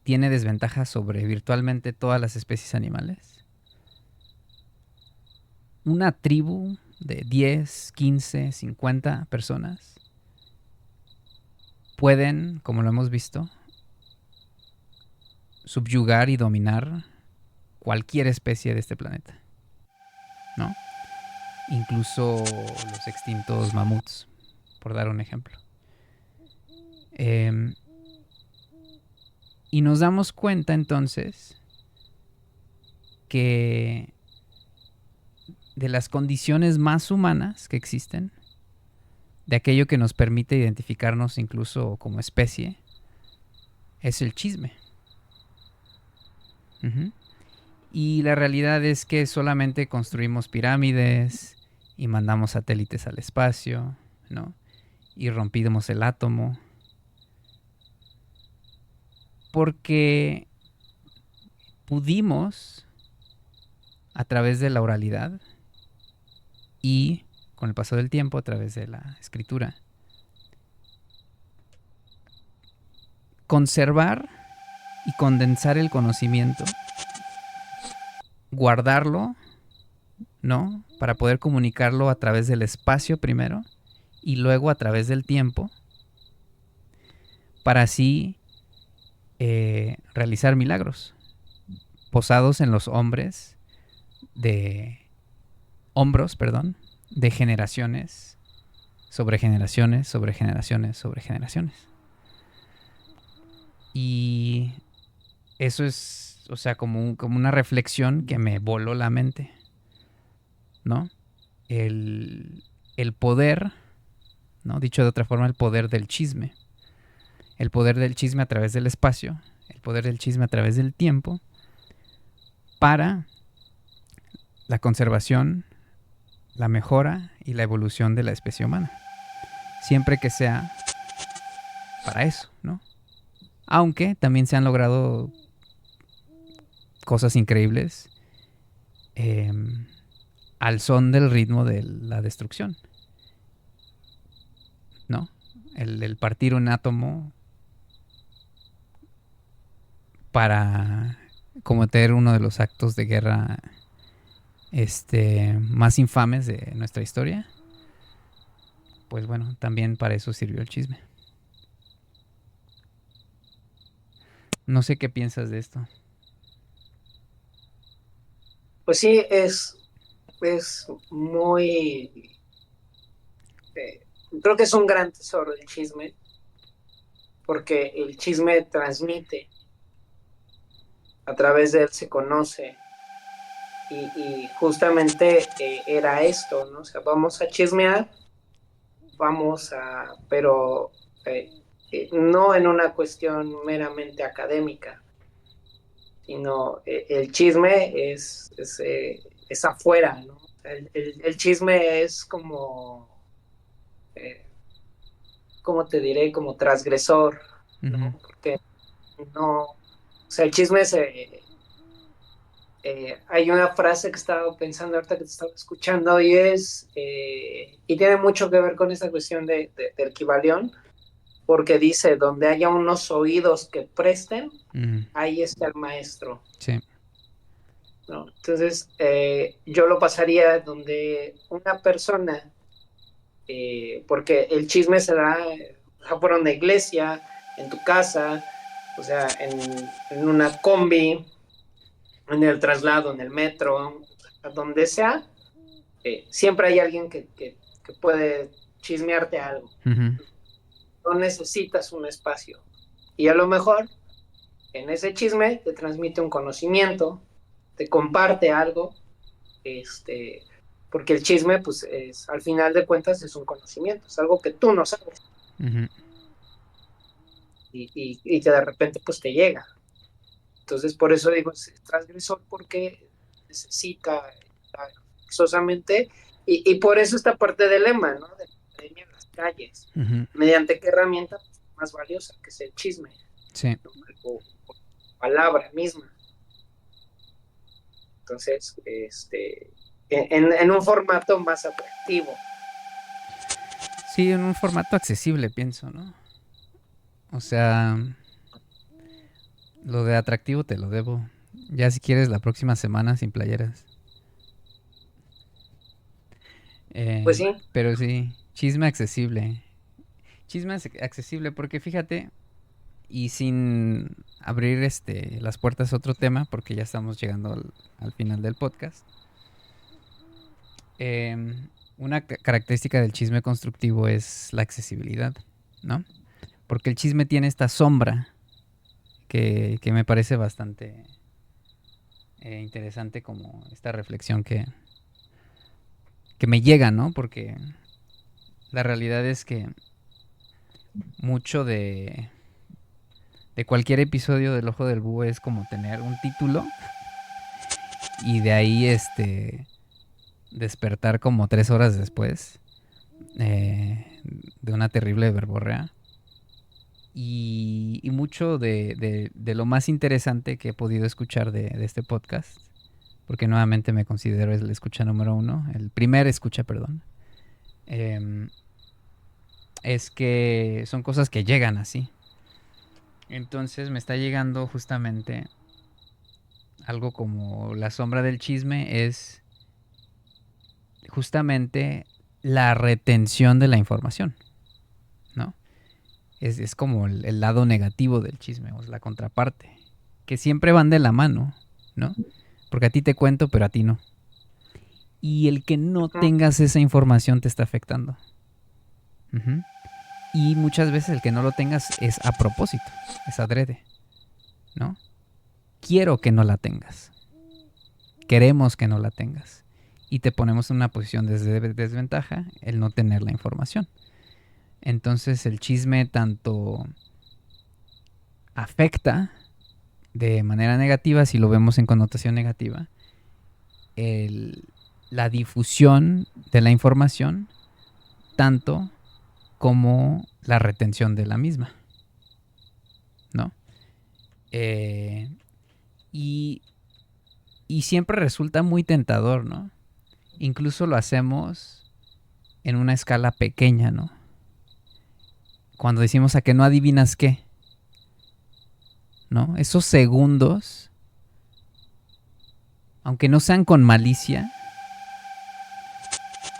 tiene desventajas sobre virtualmente todas las especies animales. Una tribu de 10, 15, 50 personas pueden, como lo hemos visto, subyugar y dominar cualquier especie de este planeta, ¿no? Incluso los extintos mamuts, por dar un ejemplo. Eh, y nos damos cuenta entonces que de las condiciones más humanas que existen, de aquello que nos permite identificarnos incluso como especie, es el chisme. Uh-huh. Y la realidad es que solamente construimos pirámides y mandamos satélites al espacio, ¿no? Y rompimos el átomo. Porque pudimos, a través de la oralidad y con el paso del tiempo, a través de la escritura, conservar y condensar el conocimiento, guardarlo, ¿no? Para poder comunicarlo a través del espacio primero y luego a través del tiempo, para así realizar milagros posados en los hombros, perdón, de generaciones sobre generaciones, sobre generaciones, sobre generaciones. Y eso es, o sea, como una reflexión que me voló la mente, ¿no? El poder, ¿no? Dicho de otra forma, el poder del chisme. El poder del chisme a través del espacio, el poder del chisme a través del tiempo, para la conservación, la mejora y la evolución de la especie humana. Siempre que sea para eso, ¿no? Aunque también se han logrado cosas increíbles al son del ritmo de la destrucción, ¿no? El partir un átomo para cometer uno de los actos de guerra más infames de nuestra historia, pues bueno, también para eso sirvió el chisme. No sé qué piensas de esto. Pues sí, es muy... creo que es un gran tesoro el chisme, porque el chisme transmite, a través de él se conoce, y justamente era esto, ¿no? O sea, vamos a chismear pero no en una cuestión meramente académica, sino el chisme es afuera, ¿no? El chisme es como, eh, ¿cómo te diré? Como transgresor, Ujú, ¿no? Porque no, o sea, el chisme hay una frase que estaba pensando ahorita que te estaba escuchando y tiene mucho que ver con esta cuestión del Kybalión, porque dice, donde haya unos oídos que presten, ujú. ahí está el maestro, Sí. ¿no? Entonces, yo lo pasaría donde una persona, porque el chisme se da por una iglesia, en tu casa, o sea, en una combi, en el traslado, en el metro, a donde sea, siempre hay alguien que puede chismearte algo. Ujú, No necesitas un espacio. Y a lo mejor en ese chisme te transmite un conocimiento, te comparte algo, porque el chisme, pues, al final de cuentas es un conocimiento, es algo que tú no sabes ujú. y que de repente, pues, te llega. Entonces, por eso digo, es transgresor porque necesita estar forzosamente, y por eso esta parte del lema, ¿no? De la academia en las calles. Ujú. ¿Mediante qué herramienta? Pues, más valiosa, que es el chisme, Sí. ¿no? O palabra misma. Entonces, en un formato más atractivo. Sí, en un formato accesible, pienso, ¿no? O sea, lo de atractivo te lo debo. Ya si quieres la próxima semana sin playeras. Pues sí, Pero sí, chisme accesible. Chisme accesible porque fíjate, y sin abrir las puertas a otro tema, porque ya estamos llegando al final del podcast. Una característica del chisme constructivo es la accesibilidad, ¿no? Porque el chisme tiene esta sombra que me parece bastante interesante, como esta reflexión que me llega, ¿no? Porque la realidad es que mucho de cualquier episodio del Ojo del Búho es como tener un título y de ahí despertar como 3 horas después de una terrible verborrea. Y mucho de lo más interesante que he podido escuchar de este podcast, porque nuevamente me considero el escucha número uno, el primer escucha, perdón, eh, es que son cosas que llegan así. Entonces me está llegando justamente algo como la sombra del chisme, es justamente la retención de la información, ¿no? Es como el lado negativo del chisme, o la contraparte, que siempre van de la mano, ¿no? Porque a ti te cuento, pero a ti no. Y el que no uh-huh. tengas esa información te está afectando. Uh-huh. Y muchas veces el que no lo tengas es a propósito, es adrede, ¿no? Quiero que no la tengas. Queremos que no la tengas. Y te ponemos en una posición de desventaja el no tener la información. Entonces el chisme tanto afecta de manera negativa, si lo vemos en connotación negativa, el, la difusión de la información, tanto como la retención de la misma, ¿no? Eh, y, y siempre resulta muy tentador, ¿no? Incluso lo hacemos en una escala pequeña, ¿no? Cuando decimos a que no adivinas qué, ¿no? Esos segundos, aunque no sean con malicia,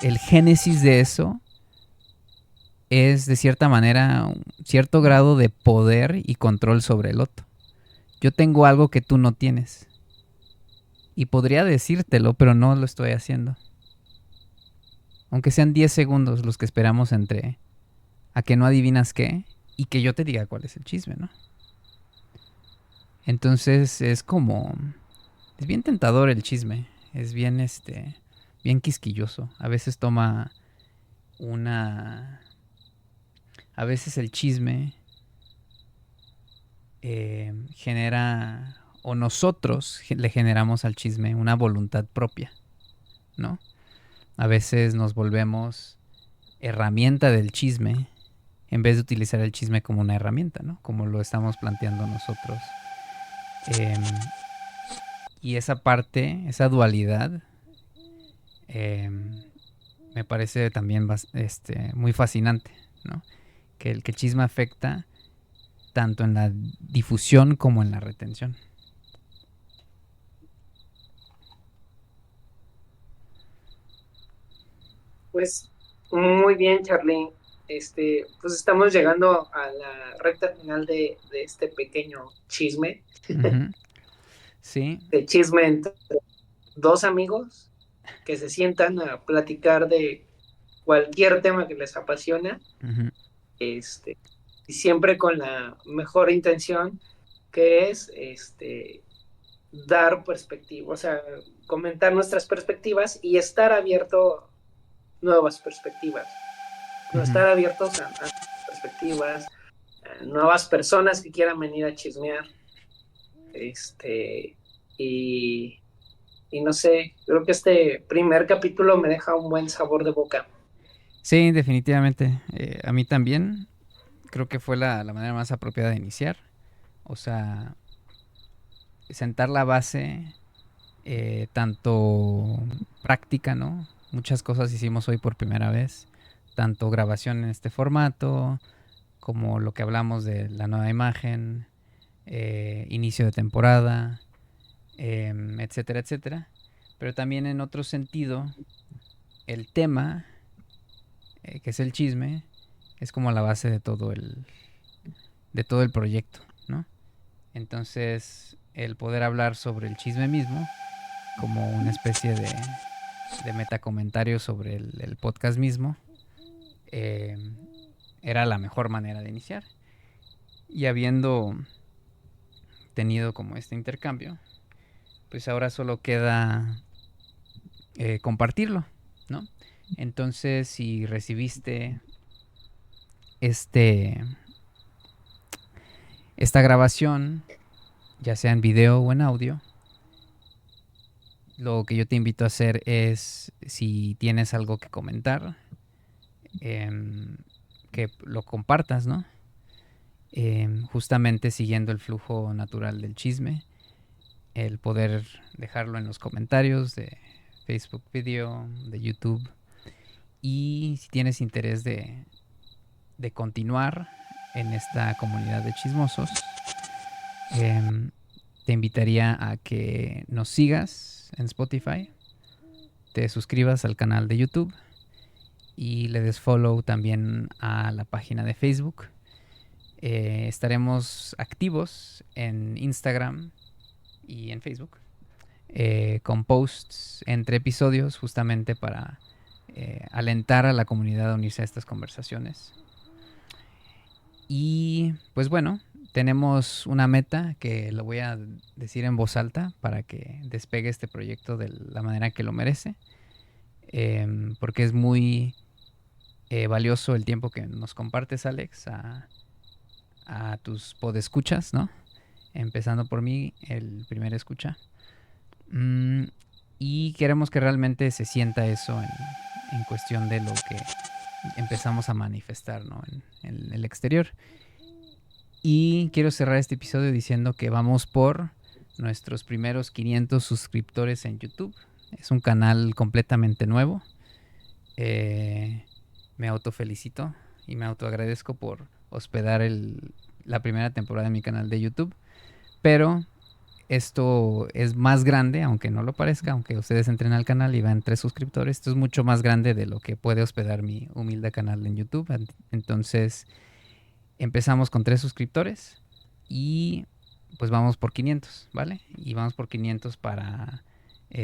el génesis de eso es de cierta manera un cierto grado de poder y control sobre el otro. Yo tengo algo que tú no tienes y podría decírtelo, pero no lo estoy haciendo. Aunque sean 10 segundos los que esperamos entre a que no adivinas qué y que yo te diga cuál es el chisme, ¿no? Entonces es como... Es bien tentador el chisme. Es bien, bien quisquilloso. A veces toma A veces el chisme genera, o nosotros le generamos al chisme una voluntad propia, ¿no? A veces nos volvemos herramienta del chisme en vez de utilizar el chisme como una herramienta, ¿no? Como lo estamos planteando nosotros. Y esa parte, esa dualidad, me parece también muy fascinante, ¿no? Que el chisme afecta tanto en la difusión como en la retención. Pues muy bien, Charly. Pues estamos llegando a la recta final de este pequeño chisme, Uh-huh. Sí. de chisme entre dos amigos que se sientan a platicar de cualquier tema que les apasiona, Uh-huh. este, y siempre con la mejor intención, que es dar perspectiva, o sea, comentar nuestras perspectivas y estar abierto a nuevas perspectivas, no Uh-huh. estar abiertos a perspectivas, a nuevas personas que quieran venir a chismear, este, y, y no sé, creo que este primer capítulo me deja un buen sabor de boca. Sí, definitivamente. A mí también. Creo que fue la manera más apropiada de iniciar. O sea, sentar la base, tanto práctica, ¿no? Muchas cosas hicimos hoy por primera vez. Tanto grabación en este formato, como lo que hablamos de la nueva imagen, inicio de temporada, etcétera, etcétera. Pero también en otro sentido, el tema, que es el chisme, es como la base de todo el proyecto, ¿no? Entonces, el poder hablar sobre el chisme mismo, como una especie de metacomentario sobre el podcast mismo, eh, era la mejor manera de iniciar. Y habiendo tenido como este intercambio, pues ahora solo queda compartirlo, ¿no? Entonces, si recibiste este, esta grabación, ya sea en video o en audio, lo que yo te invito a hacer es, si tienes algo que comentar, que lo compartas, ¿no? Justamente siguiendo el flujo natural del chisme, el poder dejarlo en los comentarios de Facebook Video, de YouTube. Y si tienes interés de continuar en esta comunidad de chismosos, te invitaría a que nos sigas en Spotify, te suscribas al canal de YouTube y le des follow también a la página de Facebook. Estaremos activos en Instagram y en Facebook, con posts entre episodios, justamente para alentar a la comunidad a unirse a estas conversaciones. Y pues bueno, tenemos una meta que lo voy a decir en voz alta para que despegue este proyecto de la manera que lo merece, porque es muy valioso el tiempo que nos compartes, Alex, a tus podescuchas, ¿no? Empezando por mí, el primer escucha. Y queremos que realmente se sienta eso en cuestión de lo que empezamos a manifestar, ¿no? En el exterior. Y quiero cerrar este episodio diciendo que vamos por nuestros primeros 500 suscriptores en YouTube. Es un canal completamente nuevo. Me autofelicito y me autoagradezco por hospedar la primera temporada de mi canal de YouTube. Pero esto es más grande, aunque no lo parezca, aunque ustedes entren al canal y vean 3 suscriptores. Esto es mucho más grande de lo que puede hospedar mi humilde canal en YouTube. Entonces, empezamos con 3 suscriptores y pues vamos por 500, ¿vale? Y vamos por 500 para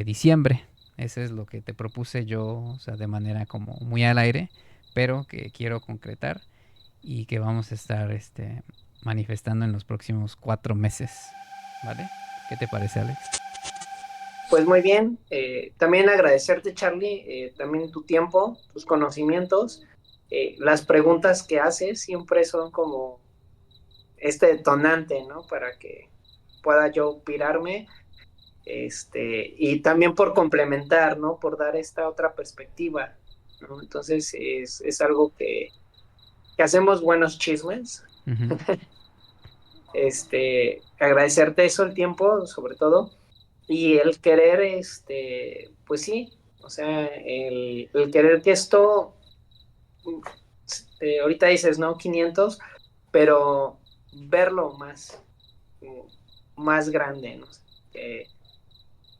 diciembre. Ese es lo que te propuse yo, o sea, de manera como muy al aire, pero que quiero concretar y que vamos a estar manifestando en los próximos 4 meses, ¿vale? ¿Qué te parece, Alex? Pues muy bien, también agradecerte, Charlie, también tu tiempo, tus conocimientos, las preguntas que haces siempre son como este detonante, ¿no? Para que pueda yo pirarme, y también por complementar, ¿no? Por dar esta otra perspectiva, ¿no? Entonces es algo que hacemos buenos chismes, Ujú. agradecerte eso, el tiempo, sobre todo, y el querer, pues sí, o sea, el querer que esto, ahorita dices, ¿no? 500, pero verlo más, más grande, ¿no? Eh,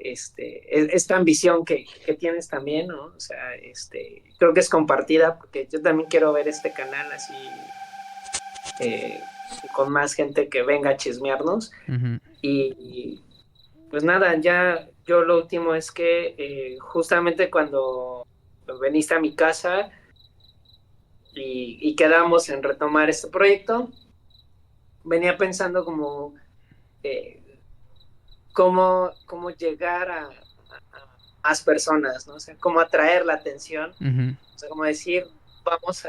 esta ambición que tienes también, ¿no? O sea, creo que es compartida, porque yo también quiero ver este canal así, eh, con más gente que venga a chismearnos. Ujú. Y pues nada, ya yo lo último es que justamente cuando veniste a mi casa y quedamos en retomar este proyecto, venía pensando como eh, cómo llegar a más personas, ¿no? O sea, cómo atraer la atención, Ujú. o sea, como decir, vamos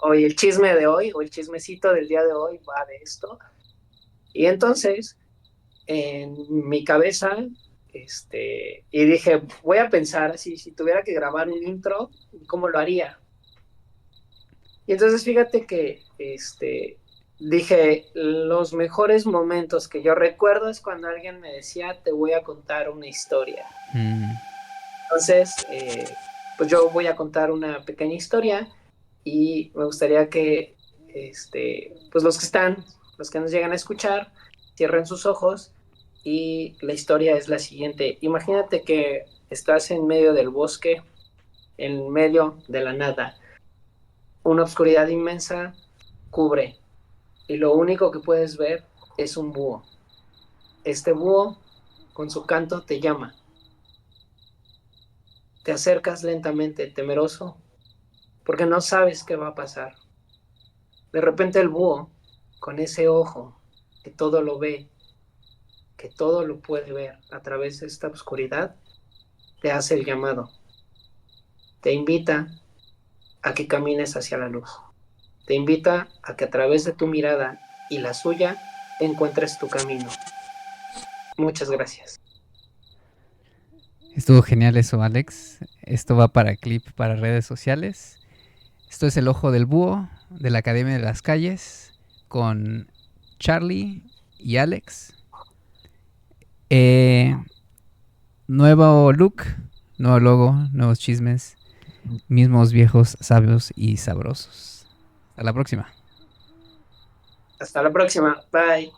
hoy el chisme de hoy o el chismecito del día de hoy va de esto. Y entonces en mi cabeza, y dije, voy a pensar así, si tuviera que grabar un intro, ¿cómo lo haría? Y entonces fíjate que, dije, los mejores momentos que yo recuerdo es cuando alguien me decía, te voy a contar una historia. Mm. Entonces, pues yo voy a contar una pequeña historia y me gustaría que, pues los que nos llegan a escuchar, cierren sus ojos y la historia es la siguiente. Imagínate que estás en medio del bosque, en medio de la nada. Una oscuridad inmensa cubre y lo único que puedes ver es un búho. Este búho, con su canto, te llama. Te acercas lentamente, temeroso, porque no sabes qué va a pasar. De repente el búho, con ese ojo que todo lo ve, que todo lo puede ver a través de esta oscuridad, te hace el llamado. Te invita a que camines hacia la luz. Te invita a que a través de tu mirada y la suya encuentres tu camino. Muchas gracias. Estuvo genial eso, Alex. Esto va para clip, para redes sociales. Esto es El Ojo del Búho de la Academia de las Calles con Charlie y Alex. Eh, Nuevo look, nuevo logo, nuevos chismes, mismos viejos sabios y sabrosos. Hasta la próxima. Hasta la próxima. Bye.